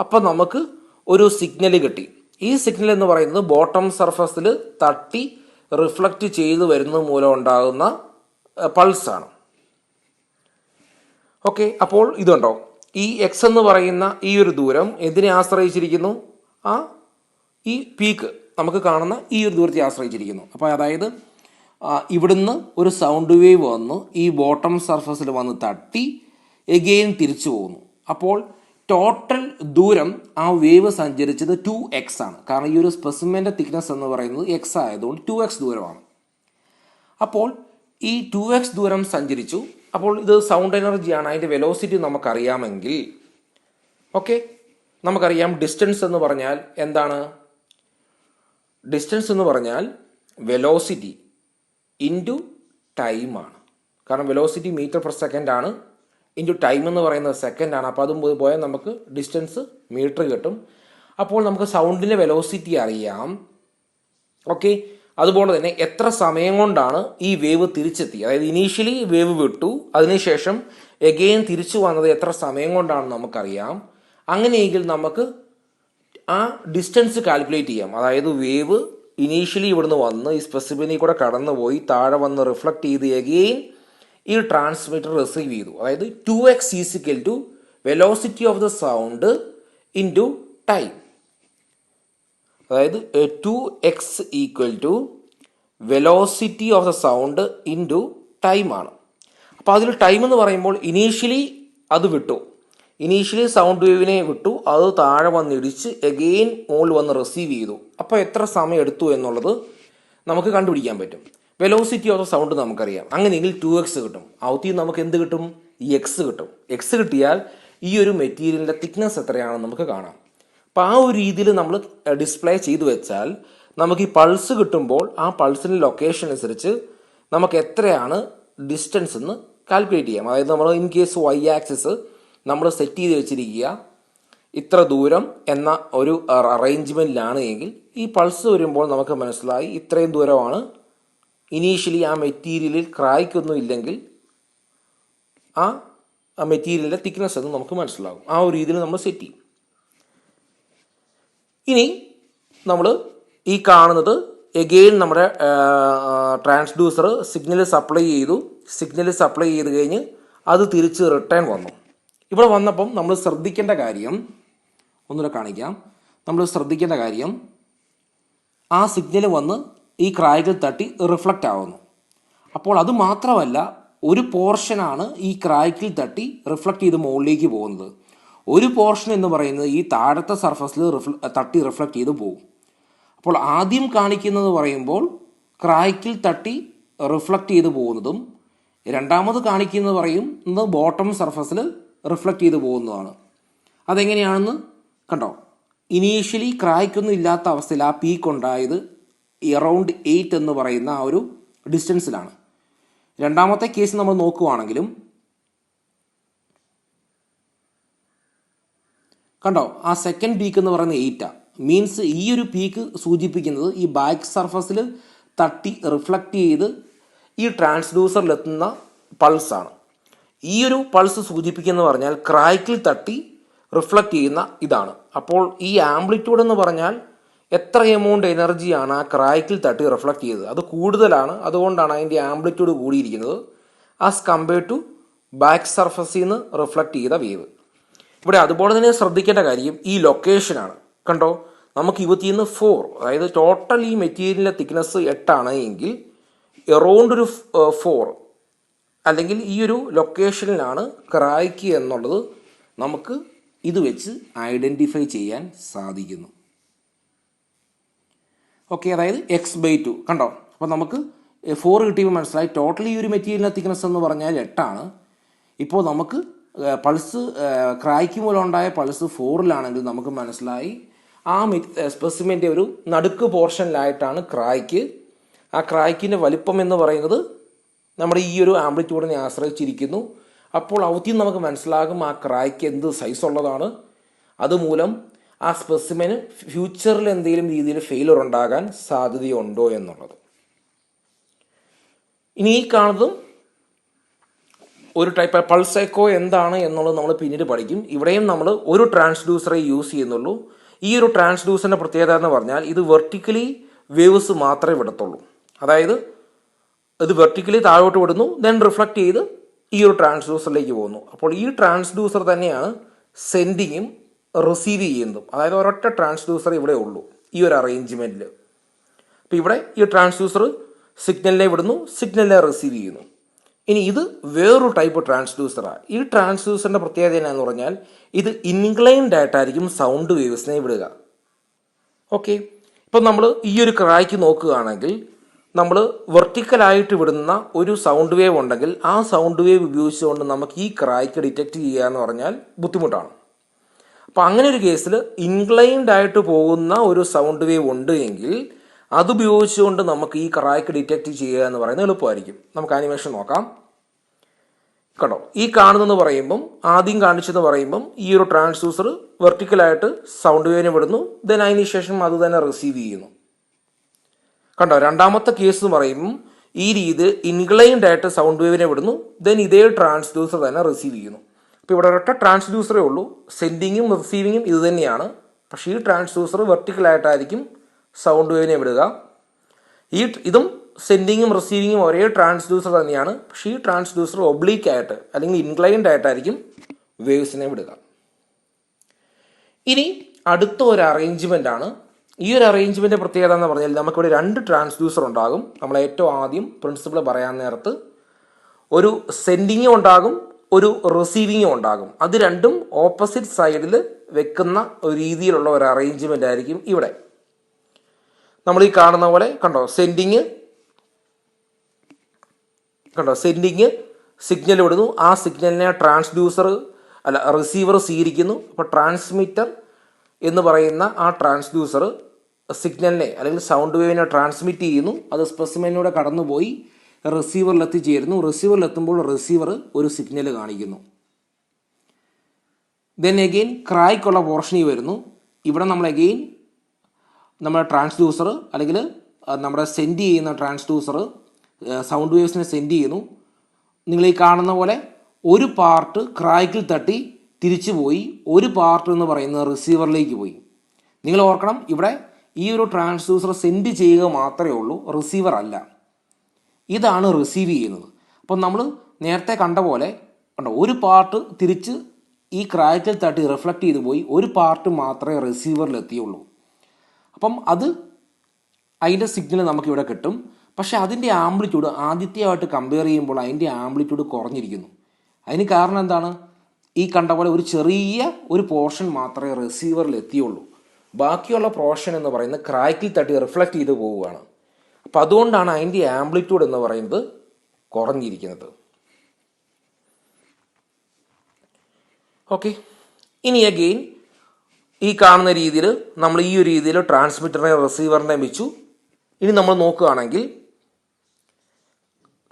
അപ്പോൾ നമുക്ക് ഒരു സിഗ്നൽ കിട്ടി. ഈ സിഗ്നൽ എന്ന് പറയുന്നത് ബോട്ടം സർഫസിൽ തട്ടി റിഫ്ലക്റ്റ് ചെയ്ത് വരുന്നത് മൂലം ഉണ്ടാകുന്ന പൾസാണ്. ഓക്കെ, അപ്പോൾ ഇതുണ്ടോ, ഈ എക്സ് എന്ന് പറയുന്ന ഈ ഒരു ദൂരം എന്തിനെ ആശ്രയിച്ചിരിക്കുന്നു? ഈ പീക്ക് നമുക്ക് കാണുന്ന ഈ ഒരു ദൂരത്തെ ആശ്രയിച്ചിരിക്കുന്നു. അപ്പോൾ അതായത് ഇവിടുന്ന് ഒരു സൗണ്ട് വേവ് വന്നു ഈ ബോട്ടം സർഫസിൽ വന്ന് തട്ടി എഗെയിൻ തിരിച്ചു പോകുന്നു. അപ്പോൾ ടോട്ടൽ ദൂരം ആ വേവ് സഞ്ചരിച്ചത് 2x ആണ്. കാരണം ഈ ഒരു സ്പെസിമെൻ്റെ തിക്നെസ് എന്ന് പറയുന്നത് എക്സ് ആയതുകൊണ്ട് 2x ദൂരമാണ്. അപ്പോൾ ഈ 2x ദൂരം സഞ്ചരിച്ചു. അപ്പോൾ ഇത് സൗണ്ട് എനർജിയാണ്, അതിൻ്റെ വെലോസിറ്റി നമുക്കറിയാമെങ്കിൽ ഓക്കെ, നമുക്കറിയാം ഡിസ്റ്റൻസ് എന്ന് പറഞ്ഞാൽ എന്താണ്? ഡിസ്റ്റൻസ് എന്ന് പറഞ്ഞാൽ വെലോസിറ്റി ഇൻറ്റു ടൈമാണ്. കാരണം വെലോസിറ്റി മീറ്റർ പെർ സെക്കൻഡ് ആണ്, ഇൻറ്റു ടൈം എന്ന് പറയുന്നത് സെക്കൻഡാണ്. അപ്പോൾ അതും പോയാൽ നമുക്ക് ഡിസ്റ്റൻസ് മീറ്റർ കിട്ടും. അപ്പോൾ നമുക്ക് സൗണ്ടിൻ്റെ വെലോസിറ്റി അറിയാം. ഓക്കെ, അതുപോലെ തന്നെ എത്ര സമയം കൊണ്ടാണ് ഈ വേവ് തിരിച്ചെത്തി, അതായത് ഇനീഷ്യലി വേവ് വിട്ടു അതിനുശേഷം എഗെയിൻ തിരിച്ചു വന്നത് എത്ര സമയം കൊണ്ടാണ് നമുക്കറിയാം. അങ്ങനെയെങ്കിൽ നമുക്ക് ആ ഡിസ്റ്റൻസ് കാൽക്കുലേറ്റ് ചെയ്യാം. അതായത് വേവ് ഇനീഷ്യലി ഇവിടുന്ന് വന്ന് ഈ സ്പെസിഫിനിൽ കൂടെ കടന്നു പോയി താഴെ വന്ന് റിഫ്ലക്റ്റ് ചെയ്ത് എഗെയിൻ ഈ ട്രാൻസ്മിറ്റർ റിസീവ് ചെയ്തു. അതായത് 2x equal to velocity of the sound into time. അതായത് 2x equal to velocity of the sound into time ആണ്. അപ്പോൾ അതിൽ ടൈം എന്ന് പറയുമ്പോൾ ഇനീഷ്യലി അത് വിട്ടു, ഇനീഷ്യലി സൗണ്ട് വേവിനെ വിട്ടു, അത് താഴെ വന്ന് ഇടിച്ച് എഗെയിൻ മുകളിൽ വന്ന് റിസീവ് ചെയ്തു. അപ്പോൾ എത്ര സമയം എടുത്തു എന്നുള്ളത് നമുക്ക് കണ്ടുപിടിക്കാൻ പറ്റും. വെലോസിറ്റി ഓഫ് ദ സൗണ്ട് നമുക്കറിയാം. അങ്ങനെയെങ്കിൽ 2x കിട്ടും. ഔത്തിൽ നമുക്ക് എന്ത് കിട്ടും? ഈ എക്സ് കിട്ടും. എക്സ് കിട്ടിയാൽ ഈ ഒരു മെറ്റീരിയലിൻ്റെ തിക്നെസ് എത്രയാണെന്ന് നമുക്ക് കാണാം. അപ്പോൾ ആ ഒരു രീതിയിൽ നമ്മൾ ഡിസ്പ്ലേ ചെയ്തു വെച്ചാൽ നമുക്ക് ഈ പൾസ് കിട്ടുമ്പോൾ ആ പൾസിൻ്റെ ലൊക്കേഷൻ അനുസരിച്ച് നമുക്ക് എത്രയാണ് ഡിസ്റ്റൻസ് എന്ന് കാൽക്കുലേറ്റ് ചെയ്യാം. അതായത് നമ്മൾ ഇൻ കേസ് y ആക്സിസ് നമ്മൾ സെറ്റ് ചെയ്ത് വെച്ചിരിക്കുക ഇത്ര ദൂരം എന്ന ഒരു അറേഞ്ച്മെൻറ്റിലാണ് എങ്കിൽ ഈ പൾസ് വരുമ്പോൾ നമുക്ക് മനസ്സിലായി ഇത്രയും ദൂരമാണ് ഇനീഷ്യലി ആ മെറ്റീരിയലിൽ ക്രായ്ക്കൊന്നും ഇല്ലെങ്കിൽ ആ മെറ്റീരിയലിൻ്റെ തിക്നെസ് എന്ന് നമുക്ക് മനസ്സിലാകും. ആ ഒരു രീതിയിൽ നമ്മൾ സെറ്റ് ചെയ്യും. ഇനി നമ്മൾ ഈ കാണുന്നത് എഗെയിൻ നമ്മുടെ ട്രാൻസ്ഡ്യൂസർ സിഗ്നൽ സപ്ലൈ ചെയ്തു. സിഗ്നൽ സപ്ലൈ ചെയ്ത് കഴിഞ്ഞ് അത് തിരിച്ച് റിട്ടേൺ വന്നു. ഇവിടെ വന്നപ്പം നമ്മൾ ശ്രദ്ധിക്കേണ്ട കാര്യം ഒന്നുകൂടെ കാണിക്കാം. നമ്മൾ ശ്രദ്ധിക്കേണ്ട കാര്യം ആ സിഗ്നൽ വന്ന് ഈ ക്രായ്ക്കിൽ തട്ടി റിഫ്ലക്റ്റ് ആവുന്നു. അപ്പോൾ അത് മാത്രമല്ല, ഒരു പോർഷനാണ് ഈ ക്രായ്ക്കിൽ തട്ടി റിഫ്ലക്റ്റ് ചെയ്ത് മുകളിലേക്ക് പോകുന്നത്. ഒരു പോർഷൻ എന്ന് പറയുന്നത് ഈ താഴത്തെ സർഫസിൽ തട്ടി റിഫ്ലക്റ്റ് ചെയ്ത് പോകും. അപ്പോൾ ആദ്യം കാണിക്കുന്നത് പറയുമ്പോൾ ക്രായ്ക്കിൽ തട്ടി റിഫ്ലക്റ്റ് ചെയ്ത് പോകുന്നതും രണ്ടാമത് കാണിക്കുന്നത് പറയുന്നത് ബോട്ടം സർഫസിൽ റിഫ്ലക്റ്റ് ചെയ്ത് പോകുന്നതാണ്. അതെങ്ങനെയാണെന്ന് കണ്ടോ? ഇനീഷ്യലി ക്രായ്ക്കൊന്നും ഇല്ലാത്ത അവസ്ഥയിൽ ആ പീക്ക് ഉണ്ടായത് അറൗണ്ട് 8 എന്ന് പറയുന്ന ആ ഒരു ഡിസ്റ്റൻസിലാണ്. രണ്ടാമത്തെ കേസ് നമ്മൾ നോക്കുവാണെങ്കിലും കണ്ടോ, ആ സെക്കൻഡ് പീക്ക് എന്ന് പറയുന്നത് 8 മീൻസ് ഈ ഒരു പീക്ക് സൂചിപ്പിക്കുന്നത് ഈ ബാക്ക് സർഫസിൽ തട്ടി റിഫ്ലക്റ്റ് ചെയ്ത് ഈ ട്രാൻസ്ഡ്യൂസറിലെത്തുന്ന പൾസാണ്. ഈ ഒരു പൾസ് സൂചിപ്പിക്കുന്ന പറഞ്ഞാൽ ക്രായ്ക്കിൽ തട്ടി റിഫ്ലക്റ്റ് ചെയ്യുന്ന ഇതാണ്. അപ്പോൾ ഈ ആംപ്ലിറ്റ്യൂഡ് എന്ന് പറഞ്ഞാൽ എത്ര എമൗണ്ട് എനർജിയാണ് ആ ക്രായ്ക്കിൽ തട്ടി റിഫ്ലക്റ്റ് ചെയ്തത്, അത് കൂടുതലാണ്. അതുകൊണ്ടാണ് അതിൻ്റെ ആംപ്ലിറ്റ്യൂഡ് കൂടിയിരിക്കുന്നത് ആസ് കമ്പയർഡ് ടു ബാക്ക് സർഫസിൽ നിന്ന് റിഫ്ലക്റ്റ് ചെയ്ത വേവ്. ഇവിടെ അതുപോലെ തന്നെ ശ്രദ്ധിക്കേണ്ട കാര്യം ഈ ലൊക്കേഷനാണ്. കണ്ടോ, നമുക്ക് 24, അതായത് ടോട്ടൽ ഈ മെറ്റീരിയലിൻ്റെ തിക്നെസ് 8 ആണ് എങ്കിൽ എറൗണ്ട് ഒരു 4 അല്ലെങ്കിൽ ഈ ഒരു ലൊക്കേഷനിലാണ് ക്രായ്ക്ക് എന്നുള്ളത് നമുക്ക് ഇത് വെച്ച് ഐഡൻറ്റിഫൈ ചെയ്യാൻ സാധിക്കുന്നു. ഓക്കെ, അതായത് x/2 കണ്ടോ. അപ്പോൾ നമുക്ക് 4 കിട്ടിയപ്പോൾ മനസ്സിലായി ടോട്ടലി ഈ ഒരു മെറ്റീരിയലിൻ്റെ തിക്നെസ് എന്ന് പറഞ്ഞാൽ 8 ആണ്. ഇപ്പോൾ നമുക്ക് പൾസ് ക്രായ്ക്ക് മൂലം ഉണ്ടായ പൾസ് 4-ലാണെങ്കിൽ നമുക്ക് മനസ്സിലായി ആ സ്പെസിമെൻ്റെ ഒരു നടുക്ക് പോർഷനിലായിട്ടാണ് ക്രായ്ക്ക്. ആ ക്രായ്ക്കിൻ്റെ വലിപ്പം എന്ന് പറയുന്നത് നമ്മുടെ ഈ ഒരു ആംപ്ലിറ്റ്യൂഡിനെ ആശ്രയിച്ചിരിക്കുന്നു. അപ്പോൾ ഔദ്യം നമുക്ക് മനസ്സിലാകും ആ ക്രായ്ക്ക് എന്ത് സൈസ് ഉള്ളതാണ്. അതുമൂലം ആ സ്പെസിമെന് ഫ്യൂച്ചറിൽ എന്തെങ്കിലും രീതിയിൽ ഫെയിലർ ഉണ്ടാകാൻ സാധ്യതയുണ്ടോ എന്നുള്ളത്. ഇനി ഈ കാണുന്നതും ഒരു ടൈപ്പ് പൾസ് എക്കോ എന്താണ് എന്നുള്ളത് നമ്മൾ പിന്നീട് പഠിക്കും. ഇവിടെയും നമ്മൾ ഒരു ട്രാൻസ്ഡ്യൂസറെ യൂസ് ചെയ്യുന്നുള്ളൂ. ഈ ഒരു ട്രാൻസ്ഡ്യൂസറിൻ്റെ പ്രത്യേകത എന്ന് പറഞ്ഞാൽ ഇത് വെർട്ടിക്കലി വേവ്സ് മാത്രമേ വിടത്തുള്ളൂ. അതായത് ഇത് വെർട്ടിക്കലി താഴോട്ട് വിടുന്നു, ദെൻ റിഫ്ലക്റ്റ് ചെയ്ത് ഈ ഒരു ട്രാൻസ്ഡ്യൂസറിലേക്ക് പോകുന്നു. അപ്പോൾ ഈ ട്രാൻസ്ഡ്യൂസർ തന്നെയാണ് സെൻഡിങ്ങും റിസീവ് ചെയ്യുന്നതും. അതായത് ഒരൊറ്റ ട്രാൻസ്ഡ്യൂസർ ഇവിടെ ഉള്ളൂ ഈ ഒരു അറേഞ്ച്മെൻറ്റിൽ. അപ്പോൾ ഇവിടെ ഈ ട്രാൻസ്ഡ്യൂസർ സിഗ്നലിനെ വിടുന്നു, സിഗ്നലിനെ റിസീവ് ചെയ്യുന്നു. ഇനി ഇത് വേറൊരു ടൈപ്പ് ട്രാൻസ്ഡ്യൂസറാണ്. ഈ ട്രാൻസ്ഡ്യൂസറിൻ്റെ പ്രത്യേകത എന്നാന്ന് പറഞ്ഞാൽ ഇത് ഇൻക്ലൈൻഡ് ആയിട്ടായിരിക്കും സൗണ്ട് വേവ്സിനെ വിടുക. ഓക്കെ, ഇപ്പം നമ്മൾ ഈ ഒരു ക്രായ്ക്ക് നോക്കുകയാണെങ്കിൽ നമ്മൾ വെർട്ടിക്കലായിട്ട് വിടുന്ന ഒരു സൗണ്ട് വേവ് ഉണ്ടെങ്കിൽ ആ സൗണ്ട് വേവ് ഉപയോഗിച്ചുകൊണ്ട് നമുക്ക് ഈ ക്രായ്ക്ക് ഡിറ്റക്റ്റ് ചെയ്യുക എന്ന് പറഞ്ഞാൽ ബുദ്ധിമുട്ടാണ്. അപ്പം അങ്ങനെ ഒരു കേസിൽ ഇൻക്ലൈൻഡ് ആയിട്ട് പോകുന്ന ഒരു സൗണ്ട് വേവ് ഉണ്ട് എങ്കിൽ അതുപയോഗിച്ചുകൊണ്ട് നമുക്ക് ഈ ക്രായ്ക്ക് ഡിറ്റക്റ്റ് ചെയ്യുക എന്ന് പറയുന്നത് എളുപ്പമായിരിക്കും. നമുക്ക് ആനിമേഷൻ നോക്കാം. കേട്ടോ, ഈ കാണുന്നെന്ന് പറയുമ്പം ആദ്യം കാണിച്ചെന്ന് പറയുമ്പം ഈ ഒരു ട്രാൻസ്ഡ്യൂസർ വെർട്ടിക്കലായിട്ട് സൗണ്ട് വേവിനെ വിടുന്നു, ദെൻ അതിന് ശേഷം അത് തന്നെ റിസീവ് ചെയ്യുന്നു. കണ്ടോ, രണ്ടാമത്തെ കേസ് എന്ന് പറയുമ്പം ഈ രീതി ഇൻക്ലൈൻഡ് ആയിട്ട് സൗണ്ട് വേവിനെ വിടുന്നു, ദെൻ ഇതേ ട്രാൻസ്ഡ്യൂസർ തന്നെ റിസീവ് ചെയ്യുന്നു. അപ്പോൾ ഇവിടെ ഒരൊറ്റ ട്രാൻസ്ഡ്യൂസറേ ഉള്ളൂ, സെൻഡിങ്ങും റിസീവിങ്ങും ഇത് തന്നെയാണ്. പക്ഷേ ഈ ട്രാൻസ്ഡ്യൂസർ വെർട്ടിക്കലായിട്ടായിരിക്കും സൗണ്ട് വേവിനെ വിടുക. ഇതും സെൻഡിങ്ങും റിസീവിങ്ങും ഒരേ ട്രാൻസ്ഡ്യൂസർ തന്നെയാണ്. പക്ഷേ ഈ ട്രാൻസ്ഡ്യൂസർ ഒബ്ലീക്ക് ആയിട്ട് അല്ലെങ്കിൽ ഇൻക്ലൈൻഡ് ആയിട്ടായിരിക്കും വേവ്സിനെ വിടുക. ഇനി അടുത്ത ഒരു അറേഞ്ച്മെൻ്റ് ആണ്. ഈ ഒരു അറേഞ്ച്മെൻറ്റ് പ്രത്യേകത എന്ന് പറഞ്ഞാൽ നമുക്കിവിടെ 2 ട്രാൻസ്ഡ്യൂസർ ഉണ്ടാകും. നമ്മൾ ഏറ്റവും ആദ്യം പ്രിൻസിപ്പിൾ പറയാൻ നേരത്ത് ഒരു സെൻഡിങ്ങും ഉണ്ടാകും, ഒരു റിസീവിങ്ങും ഉണ്ടാകും. അത് രണ്ടും ഓപ്പോസിറ്റ് സൈഡിൽ വെക്കുന്ന ഒരു രീതിയിലുള്ള ഒരു അറേഞ്ച്മെൻ്റ് ആയിരിക്കും ഇവിടെ. നമ്മൾ ഈ കാണുന്ന പോലെ കണ്ടോ, സെൻഡിങ് സിഗ്നൽ വിടുന്നു, ആ സിഗ്നലിനെ റിസീവർ സ്വീകരിക്കുന്നു. അപ്പോൾ ട്രാൻസ്മിറ്റർ എന്ന് പറയുന്ന ആ ട്രാൻസ്ഡ്യൂസർ സിഗ്നലിനെ അല്ലെങ്കിൽ സൗണ്ട് വേവിനെ ട്രാൻസ്മിറ്റ് ചെയ്യുന്നു. അത് സ്പെസിമെനിലൂടെ കടന്നുപോയി റിസീവറിൽ എത്തിച്ചേരുന്നു. റിസീവറിലെത്തുമ്പോൾ റിസീവർ ഒരു സിഗ്നൽ കാണിക്കുന്നു. ദെൻ എഗെയിൻ ക്രായ്ക്കുള്ള പോർഷനിൽ വരുന്നു. ഇവിടെ നമ്മൾ എഗെയിൻ നമ്മുടെ ട്രാൻസ്ഡ്യൂസർ അല്ലെങ്കിൽ നമ്മുടെ സെൻഡ് ചെയ്യുന്ന ട്രാൻസ്ഡ്യൂസർ സൗണ്ട് വേവ്സിനെ സെൻഡ് ചെയ്യുന്നു. നിങ്ങൾ ഈ കാണുന്ന പോലെ ഒരു പാർട്ട് ക്രായ്ക്കിൽ തട്ടി തിരിച്ചു പോയി, ഒരു പാർട്ട് എന്ന് പറയുന്നത് റിസീവറിലേക്ക് പോയി. നിങ്ങൾ ഓർക്കണം, ഇവിടെ ഈ ഒരു ട്രാൻസ്ഡ്യൂസർ സെൻഡ് ചെയ്യുക മാത്രമേ ഉള്ളൂ, റിസീവർ അല്ല. ഇതാണ് റിസീവ് ചെയ്യുന്നത്. അപ്പം നമ്മൾ നേരത്തെ കണ്ട പോലെ കണ്ടോ, ഒരു പാർട്ട് തിരിച്ച് ഈ ക്രായ്ക്കിൽ തട്ടി റിഫ്ലക്റ്റ് ചെയ്ത് പോയി, ഒരു പാർട്ട് മാത്രമേ റിസീവറിൽ എത്തിയുള്ളൂ. അപ്പം അതിൻ്റെ സിഗ്നൽ നമുക്കിവിടെ കിട്ടും. പക്ഷേ അതിൻ്റെ ആംപ്ലിറ്റ്യൂഡ് ആദ്യത്തെയായിട്ട് കമ്പയർ ചെയ്യുമ്പോൾ അതിൻ്റെ ആംപ്ലിറ്റ്യൂഡ് കുറഞ്ഞിരിക്കുന്നു. അതിന് കാരണം എന്താണ്? ഈ കണ്ട പോലെ ഒരു ചെറിയ ഒരു പോർഷൻ മാത്രമേ റിസീവറിൽ എത്തിയുള്ളൂ. ബാക്കിയുള്ള പോർഷൻ എന്ന് പറയുന്നത് ക്രായ്ക്കിൽ തട്ടി റിഫ്ലക്റ്റ് ചെയ്ത് പോവുകയാണ്. അപ്പം അതുകൊണ്ടാണ് അതിൻ്റെ ആംപ്ലിറ്റ്യൂഡ് എന്ന് പറയുന്നത് കുറഞ്ഞിരിക്കുന്നത്. ഓക്കെ, ഇനി അഗെയിൻ ഈ കാണുന്ന രീതിയിൽ നമ്മൾ ഈ ഒരു രീതിയിൽ ട്രാൻസ്മിറ്ററിനെ റിസീവറിനെ വെച്ചു. ഇനി നമ്മൾ നോക്കുകയാണെങ്കിൽ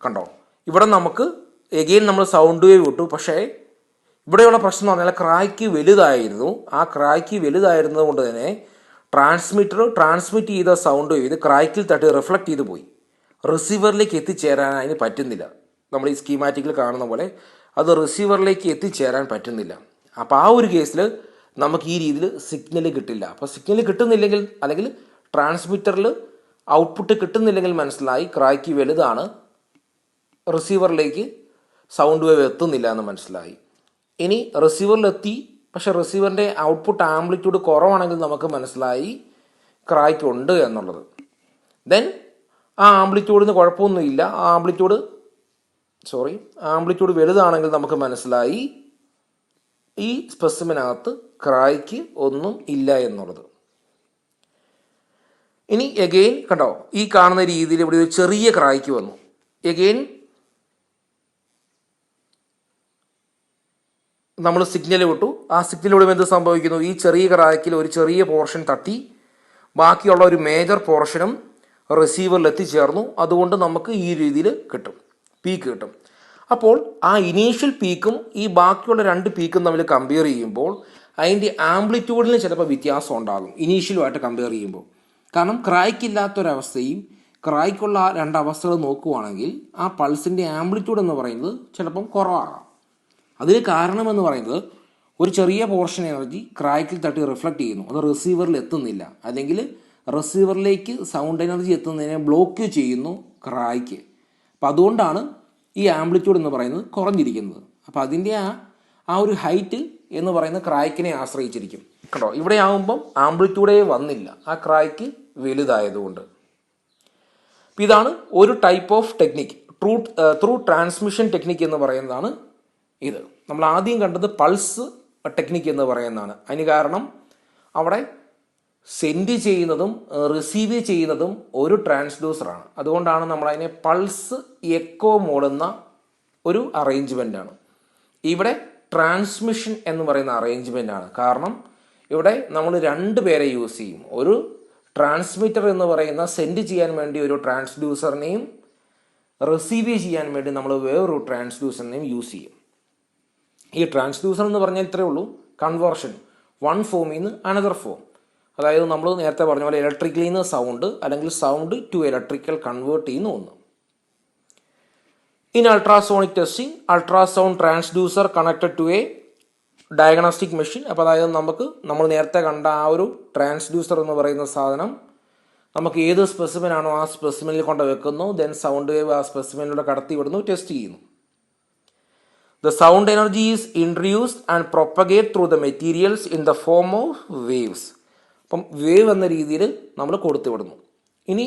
കണ്ടോ, ഇവിടെ നമുക്ക് എഗെയിൻ നമ്മൾ സൗണ്ട് വേവ് വിട്ടു. പക്ഷേ ഇവിടെയുള്ള പ്രശ്നം എന്ന് പറഞ്ഞാൽ ക്രായ്ക്ക് വലുതായിരുന്നു. ആ ക്രായ്ക്ക് വലുതായിരുന്നത് കൊണ്ട് തന്നെ ട്രാൻസ്മിറ്റർ ട്രാൻസ്മിറ്റ് ചെയ്ത സൗണ്ട് വേവ് ഇത് ക്രായ്ക്കിൽ തട്ടി റിഫ്ലക്റ്റ് ചെയ്ത് പോയി, റിസീവറിലേക്ക് എത്തിച്ചേരാൻ അതിന് പറ്റുന്നില്ല. നമ്മൾ ഈ സ്കീമാറ്റിക്കിൽ കാണുന്ന പോലെ അത് റിസീവറിലേക്ക് എത്തിച്ചേരാൻ പറ്റുന്നില്ല. അപ്പോൾ ആ ഒരു കേസിൽ നമുക്ക് ഈ രീതിയിൽ സിഗ്നൽ കിട്ടില്ല. അപ്പോൾ സിഗ്നൽ കിട്ടുന്നില്ലെങ്കിൽ അല്ലെങ്കിൽ ട്രാൻസ്മിറ്ററിൽ ഔട്ട്പുട്ട് കിട്ടുന്നില്ലെങ്കിൽ മനസ്സിലായി ക്രായ്ക്ക് വലുതാണ്, റിസീവറിലേക്ക് സൗണ്ട് വേവ് എത്തുന്നില്ല എന്ന് മനസ്സിലായി. ഇനി റിസീവറിലെത്തി, പക്ഷെ റിസീവറിൻ്റെ ഔട്ട്പുട്ട് ആംപ്ലിറ്റ്യൂഡ് കുറവാണെങ്കിൽ നമുക്ക് മനസ്സിലായി ക്രായ്ക്ക് ഉണ്ട് എന്നുള്ളത്. ദെൻ ആ ആംപ്ലിറ്റ്യൂഡിന് കുഴപ്പമൊന്നുമില്ല, ആംപ്ലിറ്റ്യൂഡ് വലുതാണെങ്കിൽ നമുക്ക് മനസ്സിലായി ഈ സ്പെസിമിനകത്ത് ക്രായ്ക്ക് ഒന്നും ഇല്ല എന്നുള്ളത്. ഇനി എഗെയിൻ കണ്ടോ, ഈ കാണുന്ന രീതിയിൽ ഇവിടെ ഒരു ചെറിയ ക്രായ്ക്ക് വന്നു. എഗെയിൻ നമ്മൾ സിഗ്നൽ വിട്ടു. ആ സിഗ്നൽ വിടുമ്പോൾ എന്ത് സംഭവിക്കുന്നു? ഈ ചെറിയ ക്രാക്കിൽ ഒരു ചെറിയ പോർഷൻ തട്ടി ബാക്കിയുള്ള ഒരു മേജർ പോർഷനും റിസീവറിൽ എത്തിച്ചേർന്നു. അതുകൊണ്ട് നമുക്ക് ഈ രീതിയിൽ കിട്ടും, പീക്ക് കിട്ടും. അപ്പോൾ ആ ഇനീഷ്യൽ പീക്കും ഈ ബാക്കിയുള്ള രണ്ട് പീക്കും തമ്മിൽ കമ്പയർ ചെയ്യുമ്പോൾ അതിൻ്റെ ആംപ്ലിറ്റ്യൂഡിന് ചിലപ്പോൾ വ്യത്യാസം ഉണ്ടാകും ഇനീഷ്യലുമായിട്ട് കമ്പയർ ചെയ്യുമ്പോൾ. കാരണം ക്രായ്ക്കില്ലാത്തൊരവസ്ഥയും ക്രായ്ക്കുള്ള ആ രണ്ട് അവസ്ഥകൾ നോക്കുവാണെങ്കിൽ ആ പൾസിൻ്റെ ആംപ്ലിറ്റ്യൂഡ് എന്ന് പറയുന്നത് ചിലപ്പം കുറവാകാം. അതിന് കാരണമെന്ന് പറയുന്നത് ഒരു ചെറിയ പോർഷൻ എനർജി ക്രാക്കിൽ തട്ടി റിഫ്ലക്റ്റ് ചെയ്യുന്നു, അത് റിസീവറിൽ എത്തുന്നില്ല, അല്ലെങ്കിൽ റിസീവറിലേക്ക് സൗണ്ട് എനർജി എത്തുന്നതിനെ ബ്ലോക്ക് ചെയ്യുന്നു ക്രായ്ക്ക്. അപ്പം അതുകൊണ്ടാണ് ഈ ആംപ്ലിറ്റ്യൂഡ് എന്ന് പറയുന്നത് കുറഞ്ഞിരിക്കുന്നത്. അപ്പം അതിൻ്റെ ആ ഒരു ഹൈറ്റ് എന്ന് പറയുന്നത് ക്രാക്കിനെ ആശ്രയിച്ചിരിക്കും. കേട്ടോ, ഇവിടെ ആകുമ്പം ആംപ്ലിറ്റ്യൂഡേ വന്നില്ല, ആ ക്രാക്ക് വലുതായതുകൊണ്ട്. ഇതാണ് ഒരു type of technique, through transmission technique എന്ന് പറയുന്നതാണ് ഇത്. നമ്മൾ ആദ്യം കണ്ടത് പൾസ് ടെക്നിക്ക് എന്ന് പറയുന്നതാണ്. അതിന് കാരണം അവിടെ സെൻഡ് ചെയ്യുന്നതും റിസീവ് ചെയ്യുന്നതും ഒരു ട്രാൻസ്ഡ്യൂസറാണ്. അതുകൊണ്ടാണ് നമ്മളതിനെ പൾസ് എക്കോ മോഡ് എന്ന ഒരു അറേഞ്ച്മെൻ്റാണ്. ഇവിടെ ട്രാൻസ്മിഷൻ എന്ന് പറയുന്ന അറേഞ്ച്മെൻ്റാണ്. കാരണം ഇവിടെ നമ്മൾ രണ്ട് പേരെ യൂസ് ചെയ്യും. ഒരു ട്രാൻസ്മിറ്റർ എന്ന് പറയുന്ന സെൻഡ് ചെയ്യാൻ വേണ്ടി ഒരു ട്രാൻസ്ഡ്യൂസറിനെയും റിസീവ് ചെയ്യാൻ വേണ്ടി നമ്മൾ വേറൊരു ട്രാൻസ്ഡ്യൂസറിനെയും യൂസ് ചെയ്യും. ഈ ട്രാൻസ്ഡ്യൂസർ എന്ന് പറഞ്ഞാൽ ഇത്രയേ ഉള്ളൂ, കൺവേർഷൻ വൺ ഫോമിൽ നിന്ന് അനദർ ഫോം. അതായത് നമ്മൾ നേരത്തെ പറഞ്ഞ പോലെ ഇലക്ട്രിക്കലിൽ നിന്ന് സൗണ്ട് അല്ലെങ്കിൽ സൗണ്ട് ടു ഇലക്ട്രിക്കൽ കൺവേർട്ട് ചെയ്യുന്ന ഒന്ന്. In ultrasonic testing, ultrasound transducer connected to a diagnostic machine. അപ്പോൾ അതായത് നമ്മൾ നേരത്തെ കണ്ട ആ ഒരു ട്രാൻസ്ഡ്യൂസർ എന്ന് പറയുന്ന സാധനം നമുക്ക് ഏത് സ്പെസിമെനാണോ ആ സ്പെസിമെനിൽ കൊണ്ട് വെക്കുന്നു, ദെൻ സൗണ്ട് വേവ് ആ സ്പെസിമെനിലൂടെ കടത്തി വിടുന്നു, ടെസ്റ്റ് ചെയ്യുന്നു. The sound energy is introduced and propagate through the materials in the form of waves. അപ്പം വേവ് എന്ന രീതിയിൽ നമ്മൾ കൊടുത്തു വിടുന്നു. ഇനി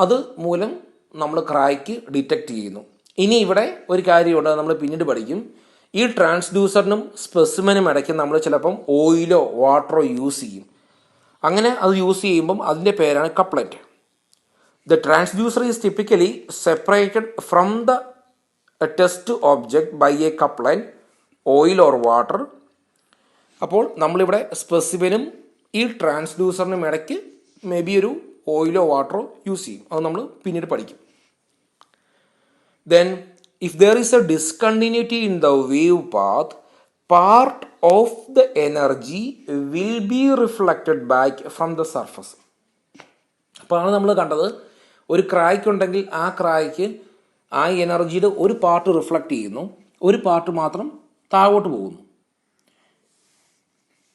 അത് മൂലം നമ്മൾ ക്രാക്ക് ഡിറ്റക്റ്റ് ചെയ്യുന്നു. ഇനി ഇവിടെ ഒരു കാര്യമുണ്ട്, നമ്മൾ പിന്നീട് പഠിക്കും. ഈ ട്രാൻസ്ഡ്യൂസറിനും സ്പെസിമെനും ഇടയ്ക്ക് നമ്മൾ ചിലപ്പം ഓയിലോ വാട്ടറോ യൂസ് ചെയ്യും. അങ്ങനെ അത് യൂസ് ചെയ്യുമ്പം അതിൻ്റെ പേരാണ് couplet. The transducer is typically separated from the a test object by a couplant, oil or water. അപ്പോൾ നമ്മളിവിടെ സ്പെസിമെനും ഈ ട്രാൻസ്ഡ്യൂസറിനും ഇടയ്ക്ക് മേ ബി ഒരു ഓയിലോ വാട്ടറോ യൂസ് ചെയ്യും. അത് നമ്മൾ പിന്നീട് പഠിക്കും. Then if there is A discontinuity in the wave path, part of the energy will be reflected back from the surface. അപ്പോൾ ആണ് നമ്മൾ കണ്ടത്, ഒരു ക്രാക്ക് ഉണ്ടെങ്കിൽ ആ ക്രാക്ക് ആ എനർജിയുടെ ഒരു പാർട്ട് റിഫ്ലക്റ്റ് ചെയ്യുന്നു, ഒരു പാർട്ട് മാത്രം താഴോട്ട് പോകുന്നു.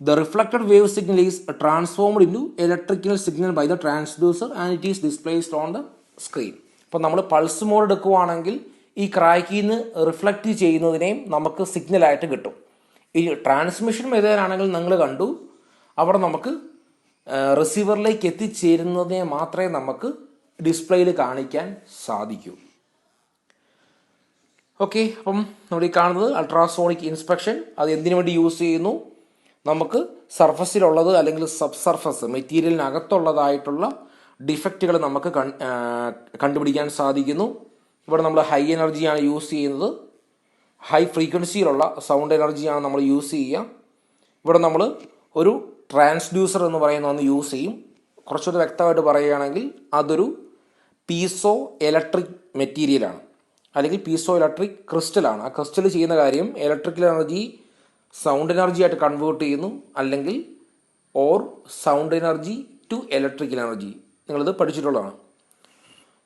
The reflected wave signal is transformed into electrical signal by the transducer and it is displaced on the screen. അപ്പോൾ നമ്മൾ പൾസ് മോഡ് എടുക്കുവാണെങ്കിൽ ഈ ക്രാക്കിൽ നിന്ന് റിഫ്ലക്റ്റ് ചെയ്യുന്നതിനെയും നമുക്ക് സിഗ്നലായിട്ട് കിട്ടും. ഈ ട്രാൻസ്മിഷൻ മെത്തേഡാണെങ്കിൽ നിങ്ങൾ കണ്ടു, അവിടെ നമുക്ക് റിസീവറിലേക്ക് എത്തിച്ചേരുന്നതിനെ മാത്രമേ നമുക്ക് ഡിസ്പ്ലേയിൽ കാണിക്കാൻ സാധിക്കൂ. ഓക്കെ, അപ്പം നമ്മൾ ഈ കാണുന്നത് അൾട്രാസോണിക് ഇൻസ്പെക്ഷൻ. അത് എന്തിനു വേണ്ടി യൂസ് ചെയ്യുന്നു? നമുക്ക് സർഫസിലുള്ളത് അല്ലെങ്കിൽ സബ് സർഫസ് മെറ്റീരിയലിനകത്തുള്ളതായിട്ടുള്ള ഡിഫക്റ്റുകൾ നമുക്ക് കണ്ടുപിടിക്കാൻ സാധിക്കുന്നു. ഇവിടെ നമ്മൾ ഹൈ എനർജിയാണ് യൂസ് ചെയ്യുന്നത്, ഹൈ ഫ്രീക്വൻസിയിലുള്ള സൗണ്ട് എനർജിയാണ് നമ്മൾ യൂസ് ചെയ്യുക. ഇവിടെ നമ്മൾ ഒരു ട്രാൻസ്ഡ്യൂസർ എന്ന് പറയുന്ന ഒന്ന് യൂസ് ചെയ്യും. കുറച്ചുകൂടി വ്യക്തമായിട്ട് പറയുകയാണെങ്കിൽ അതൊരു പീസോ ഇലക്ട്രിക് മെറ്റീരിയലാണ്, അല്ലെങ്കിൽ പീസോ ഇലക്ട്രിക് ക്രിസ്റ്റലാണ്. ആ ക്രിസ്റ്റൽ ചെയ്യുന്ന കാര്യം ഇലക്ട്രിക്കൽ എനർജി സൗണ്ട് എനർജി ആയിട്ട് കൺവേർട്ട് ചെയ്യുന്നു, അല്ലെങ്കിൽ or sound energy to electrical energy. നിങ്ങളിത് പഠിച്ചിട്ടുള്ളതാണ്.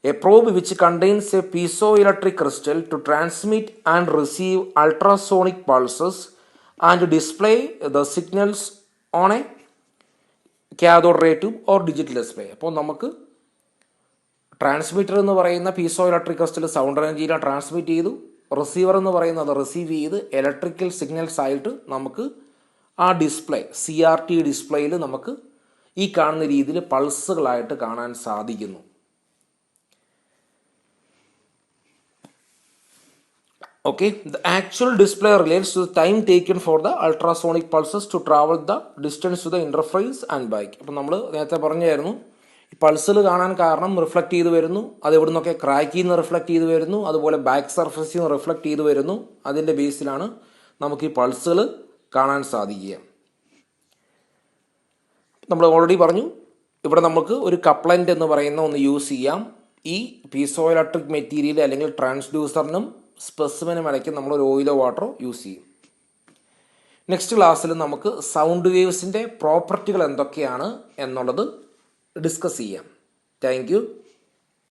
A probe which contains a piezoelectric crystal to transmit and receive ultrasonic pulses and display the signals on a cathode ray tube or digital display. അപ്പോൾ നമുക്ക് transmitter എന്ന് പറയുന്ന piezoelectric crystal sound എനർജിയിലെ transmit ചെയ്തു, receiver എന്ന് പറയുന്നത് receive ചെയ്ത് electrical signals ആയിട്ട് നമുക്ക് ആ ഡിസ്പ്ലേ CRT ഡിസ്പ്ലേയിൽ നമുക്ക് ഈ കാണുന്ന രീതിയിൽ പൾസുകളായിട്ട് കാണാൻ സാധിക്കുന്നു. Okay, the actual display relates to the time taken for the ultrasonic pulses to travel the distance to the interface and back. അപ്പം നമ്മൾ നേരത്തെ പറഞ്ഞായിരുന്നു, ഈ പൾസുകൾ കാണാൻ കാരണം റിഫ്ലക്റ്റ് ചെയ്ത് വരുന്നു, അത് എവിടെ നിന്നൊക്കെ ക്രാക്കിൽ നിന്ന് റിഫ്ലക്റ്റ് ചെയ്ത് വരുന്നു, അതുപോലെ ബാക്ക് സർഫസിൽ നിന്ന് റിഫ്ലക്റ്റ് ചെയ്ത് വരുന്നു. അതിൻ്റെ ബേസിലാണ് നമുക്ക് ഈ പൾസുകൾ കാണാൻ സാധിക്കുക. നമ്മൾ ഓൾറെഡി പറഞ്ഞു, ഇവിടെ നമുക്ക് ഒരു കപ്ലൻ്റ് എന്ന് പറയുന്ന ഒന്ന് യൂസ് ചെയ്യാം. ഈ പീസോ ഇലക്ട്രിക് മെറ്റീരിയൽ അല്ലെങ്കിൽ ട്രാൻസ്ഡ്യൂസറിനും സ്പെസിമെനും ഇടയ്ക്ക് നമ്മൾ ഒരു ഓയിലോ വാട്ടറോ യൂസ് ചെയ്യും. നെക്സ്റ്റ് ക്ലാസ്സിൽ നമുക്ക് സൗണ്ട് വേവ്സിൻ്റെ പ്രോപ്പർട്ടികൾ എന്തൊക്കെയാണ് എന്നുള്ളത് ഡിസ്കസ് ചെയ്യാം. Thank you.